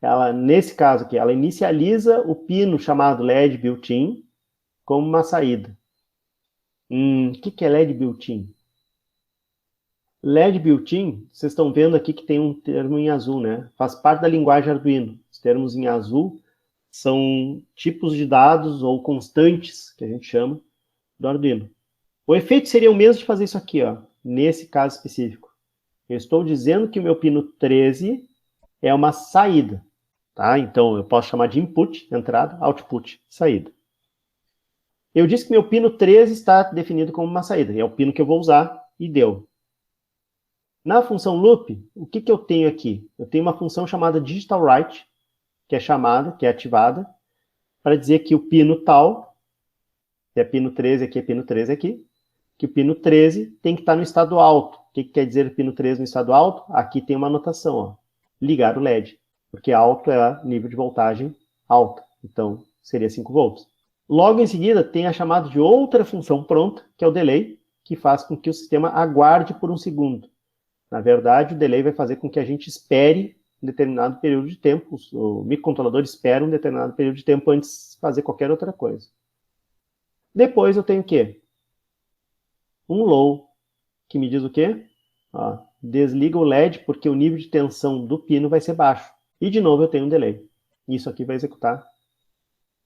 Ela, nesse caso aqui, ela inicializa o pino chamado LED built-in como uma saída. O que é LED built-in? LED built-in, vocês estão vendo aqui que tem um termo em azul, né? Faz parte da linguagem Arduino. Os termos em azul são tipos de dados ou constantes, que a gente chama, do Arduino. O efeito seria o mesmo de fazer isso aqui, ó, nesse caso específico. Eu estou dizendo que o meu pino 13 é uma saída. Tá? Então, eu posso chamar de input, entrada, output, saída. Eu disse que meu pino 13 está definido como uma saída. É o pino que eu vou usar e deu. Na função loop, o que eu tenho aqui? Eu tenho uma função chamada digitalWrite, que é ativada, para dizer que o pino tal, que é pino 13 aqui, é pino 13 aqui, que o pino 13 tem que estar no estado alto. O que quer dizer pino 13 no estado alto? Aqui tem uma anotação, ó, ligar o LED, porque alto é nível de voltagem alta, então seria 5 volts. Logo em seguida, tem a chamada de outra função pronta, que é o delay, que faz com que o sistema aguarde por um segundo. Na verdade, o delay vai fazer com que a gente espere um determinado período de tempo, o microcontrolador espera um determinado período de tempo antes de fazer qualquer outra coisa. Depois eu tenho o quê? Um low, que me diz o quê? Ó, desliga o LED porque o nível de tensão do pino vai ser baixo. E de novo eu tenho um delay. Isso aqui vai executar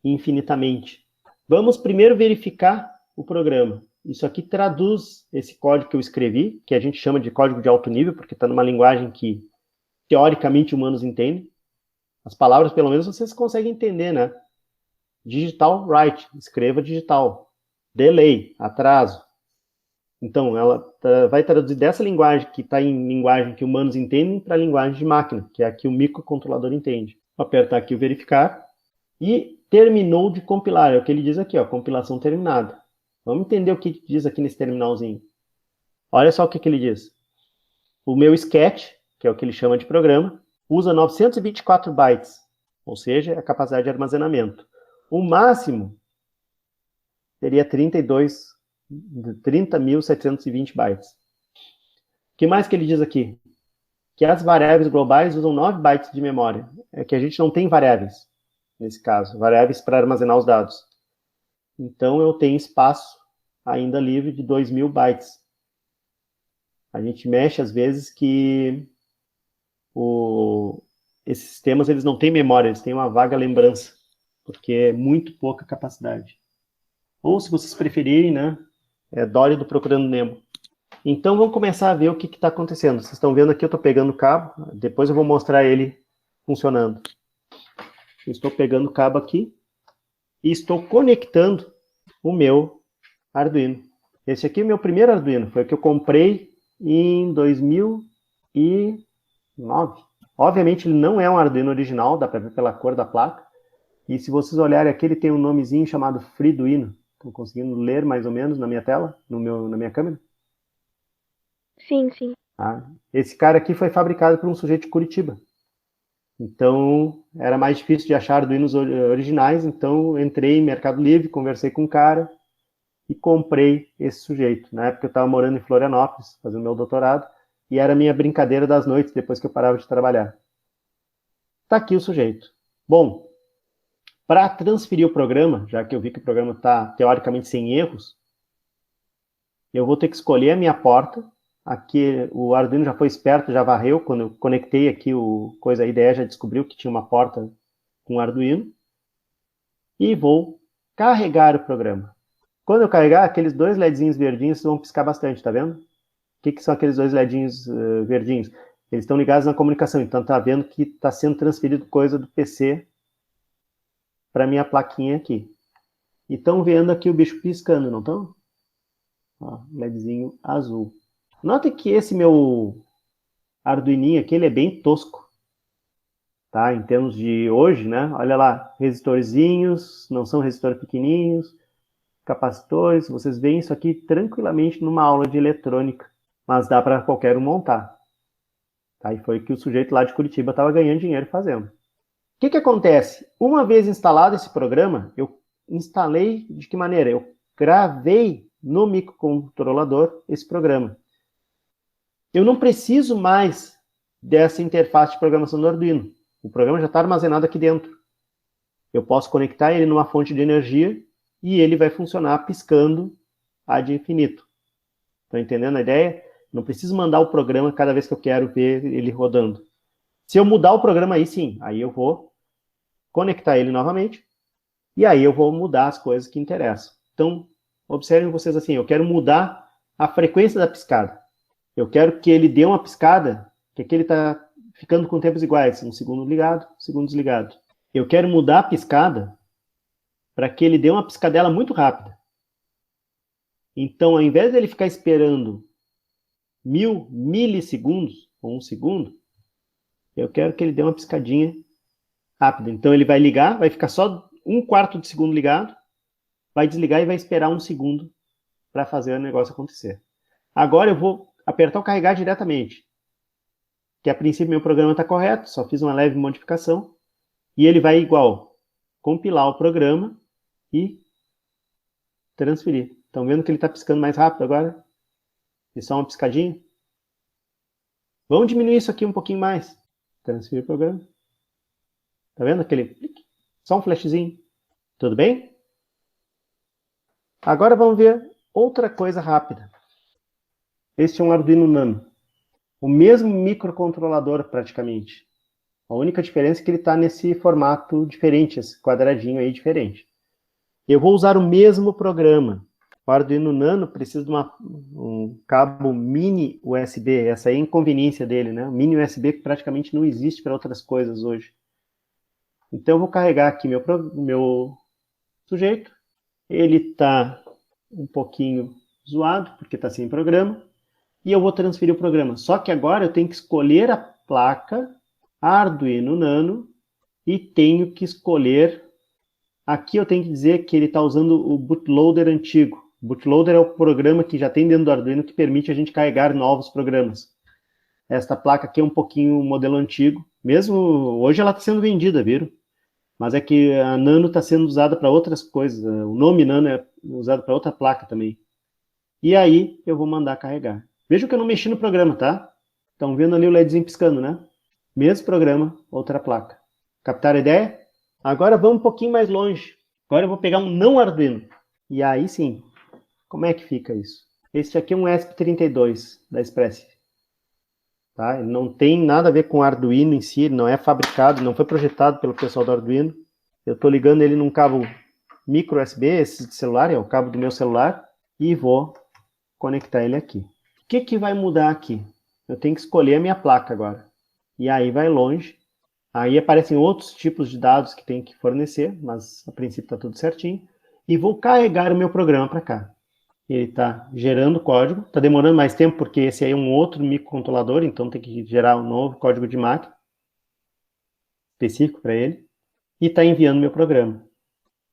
infinitamente. Vamos primeiro verificar o programa. Isso aqui traduz esse código que eu escrevi, que a gente chama de código de alto nível, porque está numa linguagem que, teoricamente, humanos entendem. As palavras, pelo menos, vocês conseguem entender, né? Digital write, escreva digital. Delay, atraso. Então, ela vai traduzir dessa linguagem, que está em linguagem que humanos entendem, para a linguagem de máquina, que é a que o microcontrolador entende. Vou apertar aqui o verificar. E terminou de compilar. É o que ele diz aqui, ó, compilação terminada. Vamos entender o que diz aqui nesse terminalzinho. Olha só o que ele diz. O meu sketch, que é o que ele chama de programa, usa 924 bytes, ou seja, a capacidade de armazenamento. O máximo seria 30.720 bytes. O que mais que ele diz aqui? Que as variáveis globais usam 9 bytes de memória. É que a gente não tem variáveis, nesse caso, variáveis para armazenar os dados. Então, eu tenho espaço ainda livre de 2.000 bytes. A gente mexe, às vezes, que esses sistemas eles não têm memória, eles têm uma vaga lembrança, porque é muito pouca capacidade. Ou, se vocês preferirem, né, é Dory do Procurando Nemo. Então, vamos começar a ver o que está acontecendo. Vocês estão vendo aqui, eu estou pegando o cabo, depois eu vou mostrar ele funcionando. Eu estou pegando o cabo aqui e estou conectando o meu Arduino. Esse aqui é o meu primeiro Arduino, foi o que eu comprei em 2009. Obviamente ele não é um Arduino original, dá para ver pela cor da placa. E se vocês olharem aqui, ele tem um nomezinho chamado Freeduino. Estão conseguindo ler mais ou menos na minha tela, na minha câmera? Sim, sim. Esse cara aqui foi fabricado por um sujeito de Curitiba. Então, era mais difícil de achar Arduinos originais, então entrei em Mercado Livre, conversei com o cara e comprei esse sujeito. Na época eu estava morando em Florianópolis, fazendo meu doutorado, e era a minha brincadeira das noites, depois que eu parava de trabalhar. Está aqui o sujeito. Bom, para transferir o programa, já que eu vi que o programa está teoricamente sem erros, eu vou ter que escolher a minha porta. Aqui o Arduino já foi esperto, já varreu. Quando eu conectei aqui a IDE já descobriu que tinha uma porta com Arduino. E vou carregar o programa. Quando eu carregar, aqueles dois LEDzinhos verdinhos vão piscar bastante, tá vendo? O que são aqueles dois LEDzinhos verdinhos? Eles estão ligados na comunicação, então tá vendo que está sendo transferido coisa do PC para minha plaquinha aqui. E estão vendo aqui o bicho piscando, não estão? LEDzinho azul. Note que esse meu Arduininho aqui, ele é bem tosco. Tá? Em termos de hoje, né? Olha lá, resistorzinhos, não são resistores pequenininhos, capacitores, vocês veem isso aqui tranquilamente numa aula de eletrônica, mas dá para qualquer um montar. Tá? E foi o que o sujeito lá de Curitiba estava ganhando dinheiro fazendo. O que acontece? Uma vez instalado esse programa, eu instalei de que maneira? Eu gravei no microcontrolador esse programa. Eu não preciso mais dessa interface de programação do Arduino. O programa já está armazenado aqui dentro. Eu posso conectar ele numa fonte de energia e ele vai funcionar piscando ad infinito. Estão entendendo a ideia? Não preciso mandar o programa cada vez que eu quero ver ele rodando. Se eu mudar o programa aí, sim, aí eu vou conectar ele novamente e aí eu vou mudar as coisas que interessam. Então, observem vocês assim, eu quero mudar a frequência da piscada. Eu quero que ele dê uma piscada, que aqui ele está ficando com tempos iguais, um segundo ligado, um segundo desligado. Eu quero mudar a piscada para que ele dê uma piscadela muito rápida. Então, ao invés de ele ficar esperando 1000 milissegundos, ou um segundo, eu quero que ele dê uma piscadinha rápida. Então, ele vai ligar, vai ficar só 1/4 de segundo ligado, vai desligar e vai esperar 1 segundo para fazer o negócio acontecer. Agora eu vou apertar o carregar diretamente, que a princípio meu programa está correto, só fiz uma leve modificação, e ele vai igual compilar o programa e transferir. Estão vendo que ele está piscando mais rápido agora? E só uma piscadinha? Vamos diminuir isso aqui um pouquinho mais. Transferir o programa. Tá vendo aquele? Só um flashzinho. Tudo bem? Agora vamos ver outra coisa rápida. Este é um Arduino Nano. O mesmo microcontrolador praticamente. A única diferença é que ele está nesse formato diferente, esse quadradinho aí diferente. Eu vou usar o mesmo programa. O Arduino Nano precisa de um cabo mini USB. Essa aí é a inconveniência dele, né? O mini USB que praticamente não existe para outras coisas hoje. Então eu vou carregar aqui meu sujeito. Ele está um pouquinho zoado, porque está sem programa. E eu vou transferir o programa. Só que agora eu tenho que escolher a placa Arduino Nano e tenho que escolher... Aqui eu tenho que dizer que ele está usando o bootloader antigo. O bootloader é o programa que já tem dentro do Arduino que permite a gente carregar novos programas. Esta placa aqui é um pouquinho modelo antigo. Mesmo hoje ela está sendo vendida, viram? Mas é que a Nano está sendo usada para outras coisas. O nome Nano é usado para outra placa também. E aí eu vou mandar carregar. Vejam que eu não mexi no programa, tá? Estão vendo ali o LEDzinho piscando, né? Mesmo programa, outra placa. Captaram a ideia? Agora vamos um pouquinho mais longe. Agora eu vou pegar um não Arduino. E aí sim, como é que fica isso? Este aqui é um ESP32 da Espresse. Tá? Ele não tem nada a ver com o Arduino em si, ele não é fabricado, não foi projetado pelo pessoal do Arduino. Eu estou ligando ele num cabo micro USB, esse de celular, é o cabo do meu celular, e vou conectar ele aqui. O que vai mudar aqui? Eu tenho que escolher a minha placa agora. E aí vai longe. Aí aparecem outros tipos de dados que tem que fornecer, mas a princípio está tudo certinho. E vou carregar o meu programa para cá. Ele está gerando código, está demorando mais tempo porque esse aí é um outro microcontrolador, então tem que gerar um novo código de máquina específico para ele. E está enviando meu programa.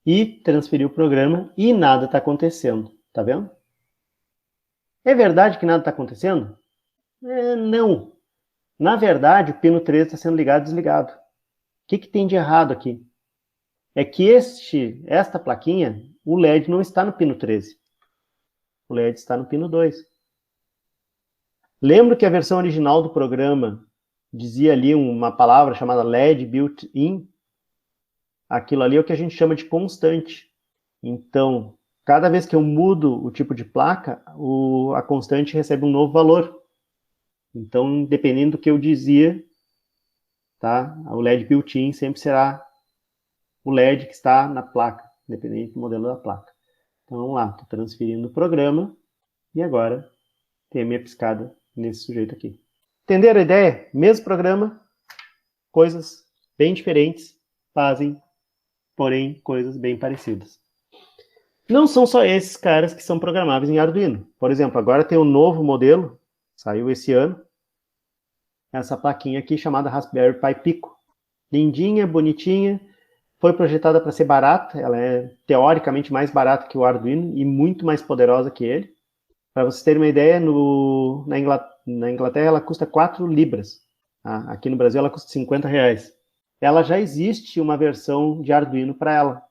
E transferiu o programa e nada está acontecendo. Tá vendo? É verdade que nada está acontecendo? Não. Na verdade, o pino 13 está sendo ligado e desligado. O que tem de errado aqui? É que esta plaquinha, o LED não está no pino 13. O LED está no pino 2. Lembro que a versão original do programa dizia ali uma palavra chamada LED built-in. Aquilo ali é o que a gente chama de constante. Então, cada vez que eu mudo o tipo de placa, a constante recebe um novo valor. Então, dependendo do que eu dizia, tá? O LED built-in sempre será o LED que está na placa, independente do modelo da placa. Então, vamos lá, estou transferindo o programa e agora tem a minha piscada nesse sujeito aqui. Entenderam a ideia? Mesmo programa, coisas bem diferentes, fazem, porém, coisas bem parecidas. Não são só esses caras que são programáveis em Arduino. Por exemplo, agora tem um novo modelo, saiu esse ano, essa plaquinha aqui chamada Raspberry Pi Pico. Lindinha, bonitinha, foi projetada para ser barata, ela é teoricamente mais barata que o Arduino e muito mais poderosa que ele. Para vocês terem uma ideia, na Inglaterra ela custa 4 libras. Tá? Aqui no Brasil ela custa 50 reais. Ela já existe uma versão de Arduino para ela,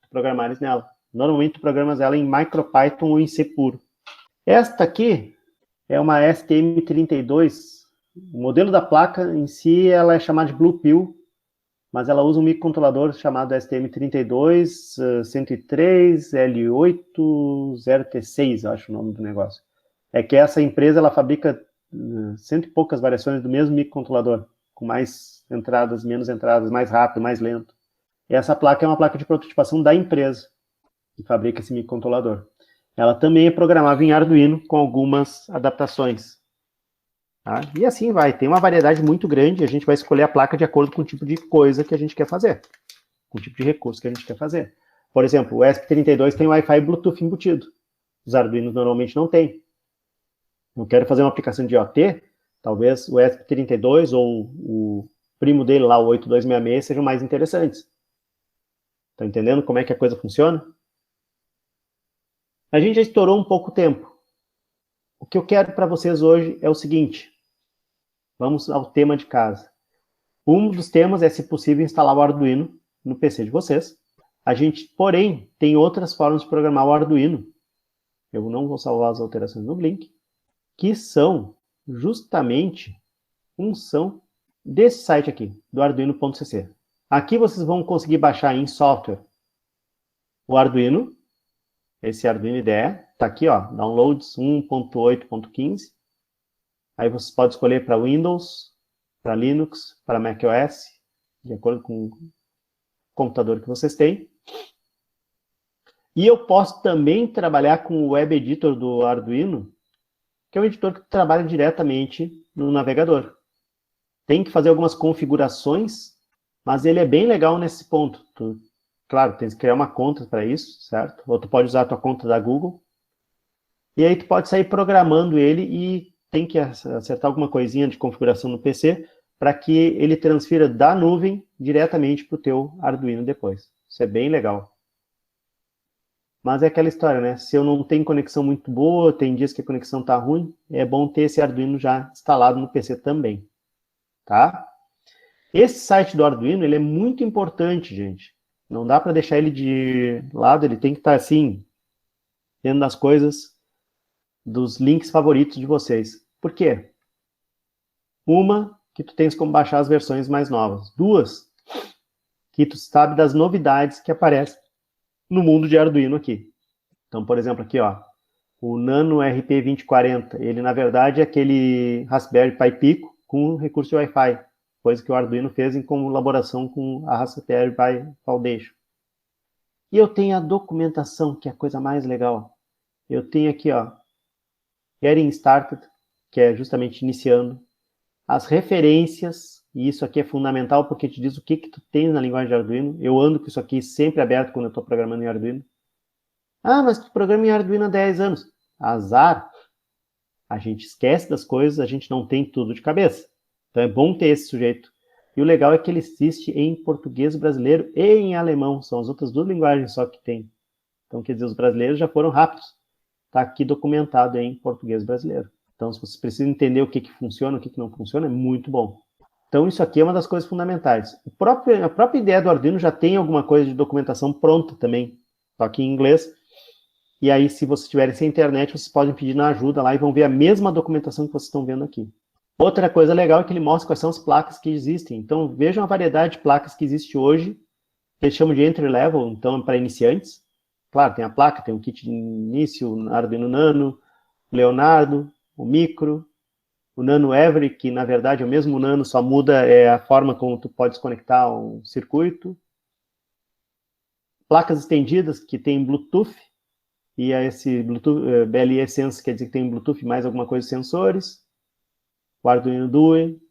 programares nela. Normalmente tu programas ela em MicroPython ou em C puro. Esta aqui é uma STM32. O modelo da placa em si ela é chamada de Blue Pill, mas ela usa um microcontrolador chamado STM32 103 L80T6, eu acho o nome do negócio. É que essa empresa ela fabrica cento e poucas variações do mesmo microcontrolador, com mais entradas, menos entradas, mais rápido, mais lento. E essa placa é uma placa de prototipação da empresa que fabrica esse microcontrolador. ela também é programável em Arduino com algumas adaptações. Tá? E assim vai, tem uma variedade muito grande, a gente vai escolher a placa de acordo com o tipo de coisa que a gente quer fazer, com o tipo de recurso que a gente quer fazer. Por exemplo, o ESP32 tem Wi-Fi e Bluetooth embutido. Os Arduinos normalmente não tem. Eu quero fazer uma aplicação de IoT, talvez o ESP32 ou o primo dele lá, o 8266, sejam mais interessantes. Tá entendendo como é que a coisa funciona? A gente já estourou um pouco o tempo. O que eu quero para vocês hoje é o seguinte. Vamos ao tema de casa. Um dos temas é, se possível, instalar o Arduino no PC de vocês. A gente, porém, tem outras formas de programar o Arduino. Eu não vou salvar as alterações no Blink, que são justamente função desse site aqui, do arduino.cc. Aqui vocês vão conseguir baixar em software o Arduino, esse Arduino IDE, está aqui, ó, downloads 1.8.15. Aí vocês podem escolher para Windows, para Linux, para macOS, de acordo com o computador que vocês têm. E eu posso também trabalhar com o Web Editor do Arduino, que é um editor que trabalha diretamente no navegador. Tem que fazer algumas configurações, mas ele é bem legal nesse ponto. Claro, tem que criar uma conta para isso, certo? Ou tu pode usar a tua conta da Google. E aí tu pode sair programando ele e tem que acertar alguma coisinha de configuração no PC para que ele transfira da nuvem diretamente para o teu Arduino depois. Isso é bem legal. Mas é aquela história, né? Se eu não tenho conexão muito boa, tem dias que a conexão está ruim, é bom ter esse Arduino já instalado no PC também. Tá? Esse site do Arduino, ele é muito importante, gente. Não dá para deixar ele de lado, ele tem que estar assim, dentro das coisas, dos links favoritos de vocês. Por quê? Uma, que tu tens como baixar as versões mais novas. Duas, que tu sabe das novidades que aparecem no mundo de Arduino aqui. Então, por exemplo, aqui, ó, o Nano RP2040, ele na verdade é aquele Raspberry Pi Pico com recurso de Wi-Fi, coisa que o Arduino fez em colaboração com a Raspberry Pi Foundation. E eu tenho a documentação, que é a coisa mais legal. Eu tenho aqui, ó, Getting Started, que é justamente iniciando, as referências, e isso aqui é fundamental porque te diz o que tu tens na linguagem de Arduino. Eu ando com isso aqui sempre aberto quando eu estou programando em Arduino. Ah, mas tu programa em Arduino há 10 anos. Azar. A gente esquece das coisas, a gente não tem tudo de cabeça. Então é bom ter esse sujeito. E o legal é que ele existe em português brasileiro e em alemão. São as outras duas linguagens só que tem. Então, quer dizer, os brasileiros já foram rápidos. Está aqui documentado em português brasileiro. Então, se vocês precisam entender o que funciona, o que não funciona, é muito bom. Então, isso aqui é uma das coisas fundamentais. A própria ideia do Arduino já tem alguma coisa de documentação pronta também, só que em inglês. E aí, se vocês tiverem sem internet, vocês podem pedir na ajuda lá e vão ver a mesma documentação que vocês estão vendo aqui. Outra coisa legal é que ele mostra quais são as placas que existem. Então, vejam a variedade de placas que existe hoje, que eles chamam de entry level, então, para iniciantes. Claro, tem a placa, tem o kit de início, o Arduino Nano, o Leonardo, o Micro, o Nano Every, que na verdade é o mesmo Nano, só muda a forma como tu pode conectar um circuito. Placas estendidas, que tem Bluetooth, e esse Bluetooth, BLE Sense, quer dizer que tem Bluetooth mais alguma coisa de sensores. O Arduino Due,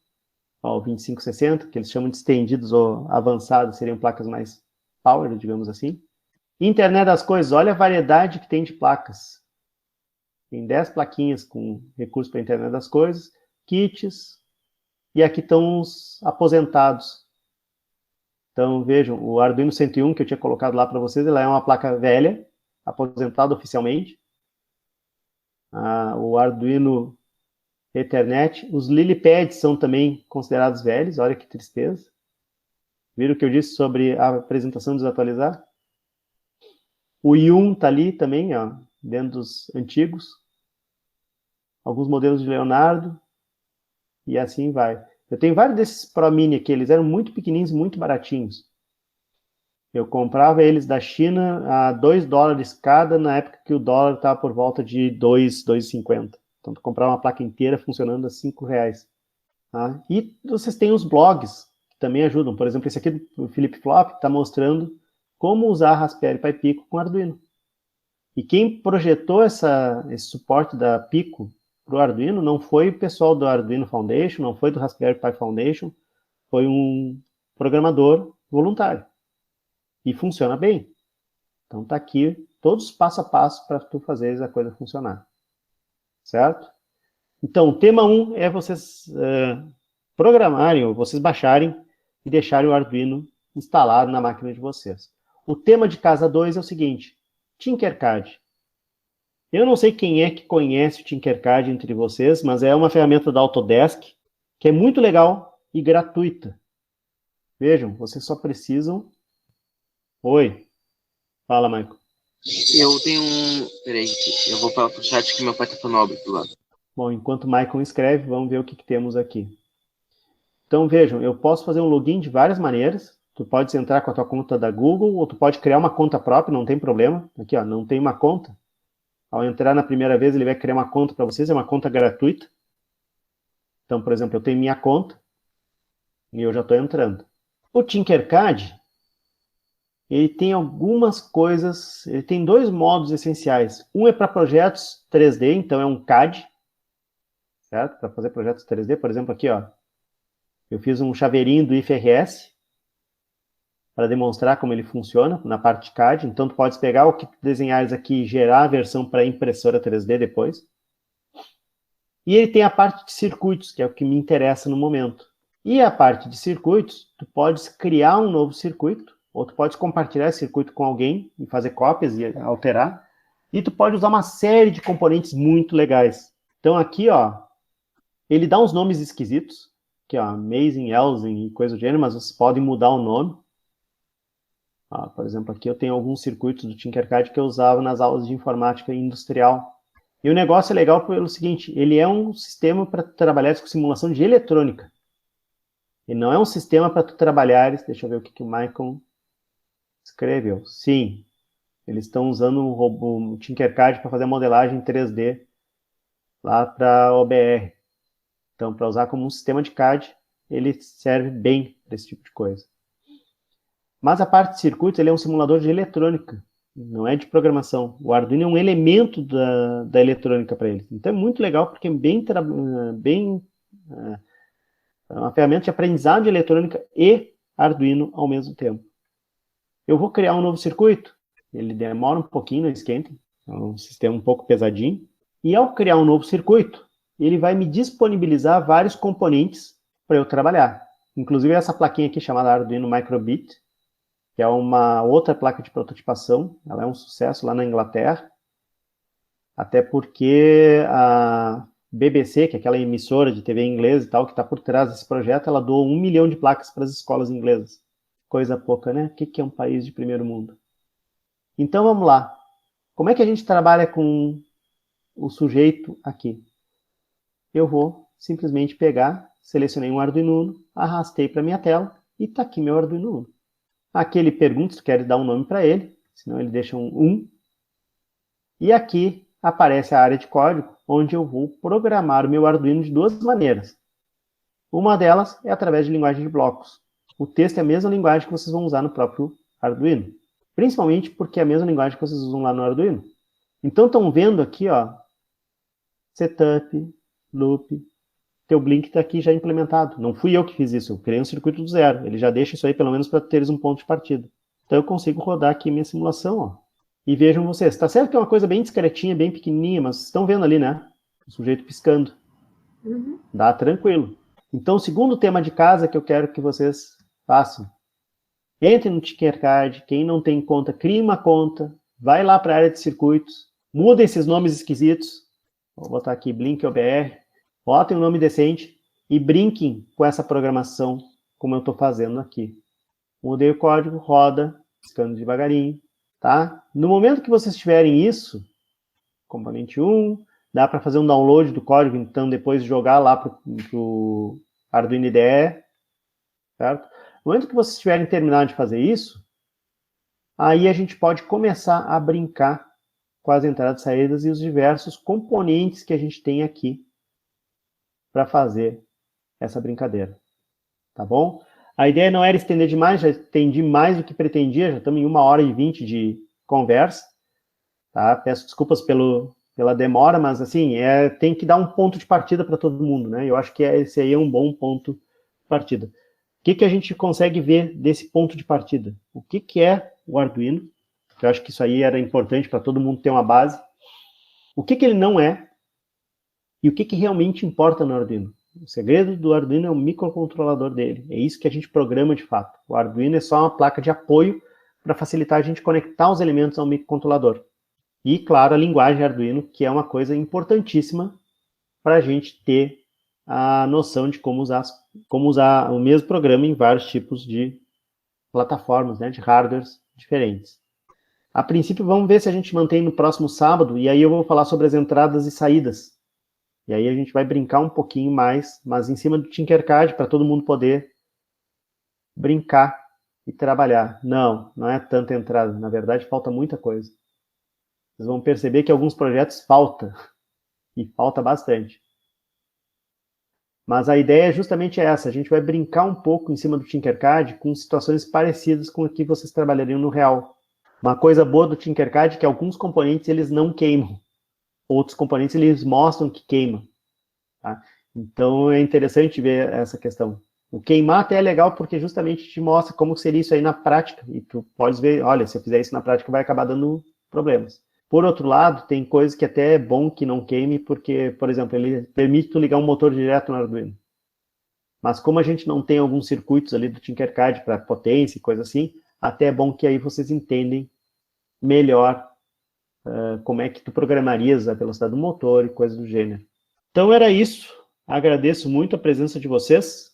ó, o 2560, que eles chamam de estendidos ou avançados, seriam placas mais power, digamos assim. Internet das coisas, olha a variedade que tem de placas. Tem 10 plaquinhas com recurso para a internet das coisas, kits, e aqui estão os aposentados. Então, vejam, o Arduino 101 que eu tinha colocado lá para vocês, ela é uma placa velha, aposentada oficialmente. O Arduino Ethernet, os LilyPads são também considerados velhos, olha que tristeza. Viram o que eu disse sobre a apresentação desatualizada? O Yum está ali também, ó, dentro dos antigos. Alguns modelos de Leonardo. E assim vai. Eu tenho vários desses Pro Mini aqui, eles eram muito pequenininhos, muito baratinhos. Eu comprava eles da China a $2 cada, na época que o dólar estava por volta de 2,50. Então, tu comprava uma placa inteira funcionando a R$5. Tá? E vocês têm os blogs, que também ajudam. Por exemplo, esse aqui do Felipe Flop está mostrando como usar a Raspberry Pi Pico com Arduino. E quem projetou esse suporte da Pico para o Arduino não foi o pessoal do Arduino Foundation, não foi do Raspberry Pi Foundation, foi um programador voluntário. E funciona bem. Então tá aqui todos os passo a passo para tu fazer a coisa funcionar. Certo? Então, o tema 1 é vocês programarem, ou vocês baixarem e deixarem o Arduino instalado na máquina de vocês. O tema de casa 2 é o seguinte, Tinkercad. Eu não sei quem é que conhece o Tinkercad entre vocês, mas é uma ferramenta da Autodesk que é muito legal e gratuita. Vejam, vocês só precisam... Oi, fala, Michael. Eu tenho um... Peraí, eu vou para o chat que meu pai está falando óbvio do lado. Bom, enquanto o Michael escreve, vamos ver o que temos aqui. Então, vejam, eu posso fazer um login de várias maneiras. Tu pode entrar com a tua conta da Google, ou tu pode criar uma conta própria, não tem problema. Aqui, ó, não tem uma conta. Ao entrar na primeira vez, ele vai criar uma conta para vocês, é uma conta gratuita. Então, por exemplo, eu tenho minha conta e eu já estou entrando. O Tinkercad, ele tem algumas coisas, ele tem dois modos essenciais. Um é para projetos 3D, então é um CAD, certo? Para fazer projetos 3D, por exemplo, aqui, ó, eu fiz um chaveirinho do IFRS para demonstrar como ele funciona na parte de CAD. Então, tu pode pegar o que tu desenhares aqui e gerar a versão para impressora 3D depois. E ele tem a parte de circuitos, que é o que me interessa no momento. E a parte de circuitos, tu podes criar um novo circuito, ou tu pode compartilhar esse circuito com alguém e fazer cópias e alterar. E tu pode usar uma série de componentes muito legais. Então aqui, ó, ele dá uns nomes esquisitos, que ó, Amazing, Elsen e coisa do gênero, mas vocês podem mudar o nome. Ah, por exemplo, aqui eu tenho alguns circuitos do Tinkercad que eu usava nas aulas de informática industrial. E o negócio é legal pelo seguinte, ele é um sistema para trabalhar com simulação de eletrônica. Ele não é um sistema para tu trabalhares, deixa eu ver o que o Michael escreveu. Sim, eles estão usando o Tinkercad para fazer a modelagem 3D lá para OBR. Então, para usar como um sistema de CAD, ele serve bem para esse tipo de coisa. Mas a parte de circuitos, ele é um simulador de eletrônica, não é de programação. O Arduino é um elemento da eletrônica para ele. Então é muito legal, porque é uma ferramenta de aprendizado de eletrônica e Arduino ao mesmo tempo. Eu vou criar um novo circuito, ele demora um pouquinho no esquenta, é um sistema um pouco pesadinho. E ao criar um novo circuito, ele vai me disponibilizar vários componentes para eu trabalhar. Inclusive essa plaquinha aqui chamada Arduino Microbit, que é uma outra placa de prototipação, ela é um sucesso lá na Inglaterra, até porque a BBC, que é aquela emissora de TV inglesa e tal, que está por trás desse projeto, ela doou 1 milhão de placas para as escolas inglesas. Coisa pouca, né? O que é um país de primeiro mundo? Então vamos lá. Como é que a gente trabalha com o sujeito aqui? Eu vou simplesmente pegar, selecionei um Arduino Uno, arrastei para minha tela e está aqui meu Arduino Uno. Aqui ele pergunta se quer dar um nome para ele, senão ele deixa um 1. E aqui aparece a área de código, onde eu vou programar o meu Arduino de duas maneiras. Uma delas é através de linguagem de blocos. O texto é a mesma linguagem que vocês vão usar no próprio Arduino. Principalmente porque é a mesma linguagem que vocês usam lá no Arduino. Então estão vendo aqui, ó, setup, loop, teu Blink está aqui já implementado. Não fui eu que fiz isso, eu criei um circuito do zero. Ele já deixa isso aí pelo menos para teres um ponto de partida. Então eu consigo rodar aqui minha simulação, ó. E vejam vocês, está certo que é uma coisa bem discretinha, bem pequenininha, mas vocês estão vendo ali, né? O sujeito piscando. Uhum. Dá tranquilo. Então o segundo tema de casa que eu quero que vocês façam. Entre no Tinkercad, quem não tem conta, crie uma conta, vai lá para a área de circuitos, muda esses nomes esquisitos. Vou botar aqui Blink OBR. Botem um nome decente e brinquem com essa programação, como eu estou fazendo aqui. Mudei o código, roda, piscando devagarinho, tá? No momento que vocês tiverem isso, componente 1, dá para fazer um download do código, então depois jogar lá para o Arduino IDE, certo? No momento que vocês tiverem terminado de fazer isso, aí a gente pode começar a brincar com as entradas e saídas e os diversos componentes que a gente tem aqui para fazer essa brincadeira, tá bom? A ideia não era estender demais, já estendi mais do que pretendia, já estamos em 1h20 de conversa, tá? Peço desculpas pela demora, mas assim, tem que dar um ponto de partida para todo mundo, né? Eu acho que esse aí é um bom ponto de partida. O que a gente consegue ver desse ponto de partida? O que é o Arduino? Eu acho que isso aí era importante para todo mundo ter uma base. O que ele não é e o que realmente importa no Arduino. O segredo do Arduino é o microcontrolador dele. É isso que a gente programa de fato. O Arduino é só uma placa de apoio para facilitar a gente conectar os elementos ao microcontrolador. E, claro, a linguagem Arduino, que é uma coisa importantíssima para a gente ter a noção de como usar o mesmo programa em vários tipos de plataformas, né, de hardwares diferentes. A princípio, vamos ver se a gente mantém no próximo sábado, e aí eu vou falar sobre as entradas e saídas. E aí a gente vai brincar um pouquinho mais, mas em cima do Tinkercad, para todo mundo poder brincar e trabalhar. Não é tanta entrada. Na verdade, falta muita coisa. Vocês vão perceber que alguns projetos faltam, e falta bastante. Mas a ideia é justamente essa, a gente vai brincar um pouco em cima do Tinkercad com situações parecidas com o que vocês trabalhariam no real. Uma coisa boa do Tinkercad é que alguns componentes eles não queimam, outros componentes eles mostram que queimam. Tá? Então é interessante ver essa questão. O queimar até é legal porque justamente te mostra como seria isso aí na prática, e tu pode ver, olha, se eu fizer isso na prática vai acabar dando problemas. Por outro lado, tem coisas que até é bom que não queime, porque, por exemplo, ele permite tu ligar um motor direto no Arduino. Mas como a gente não tem alguns circuitos ali do Tinkercad para potência e coisa assim, até é bom que aí vocês entendem melhor como é que tu programarias a velocidade do motor e coisas do gênero. Então era isso. Agradeço muito a presença de vocês.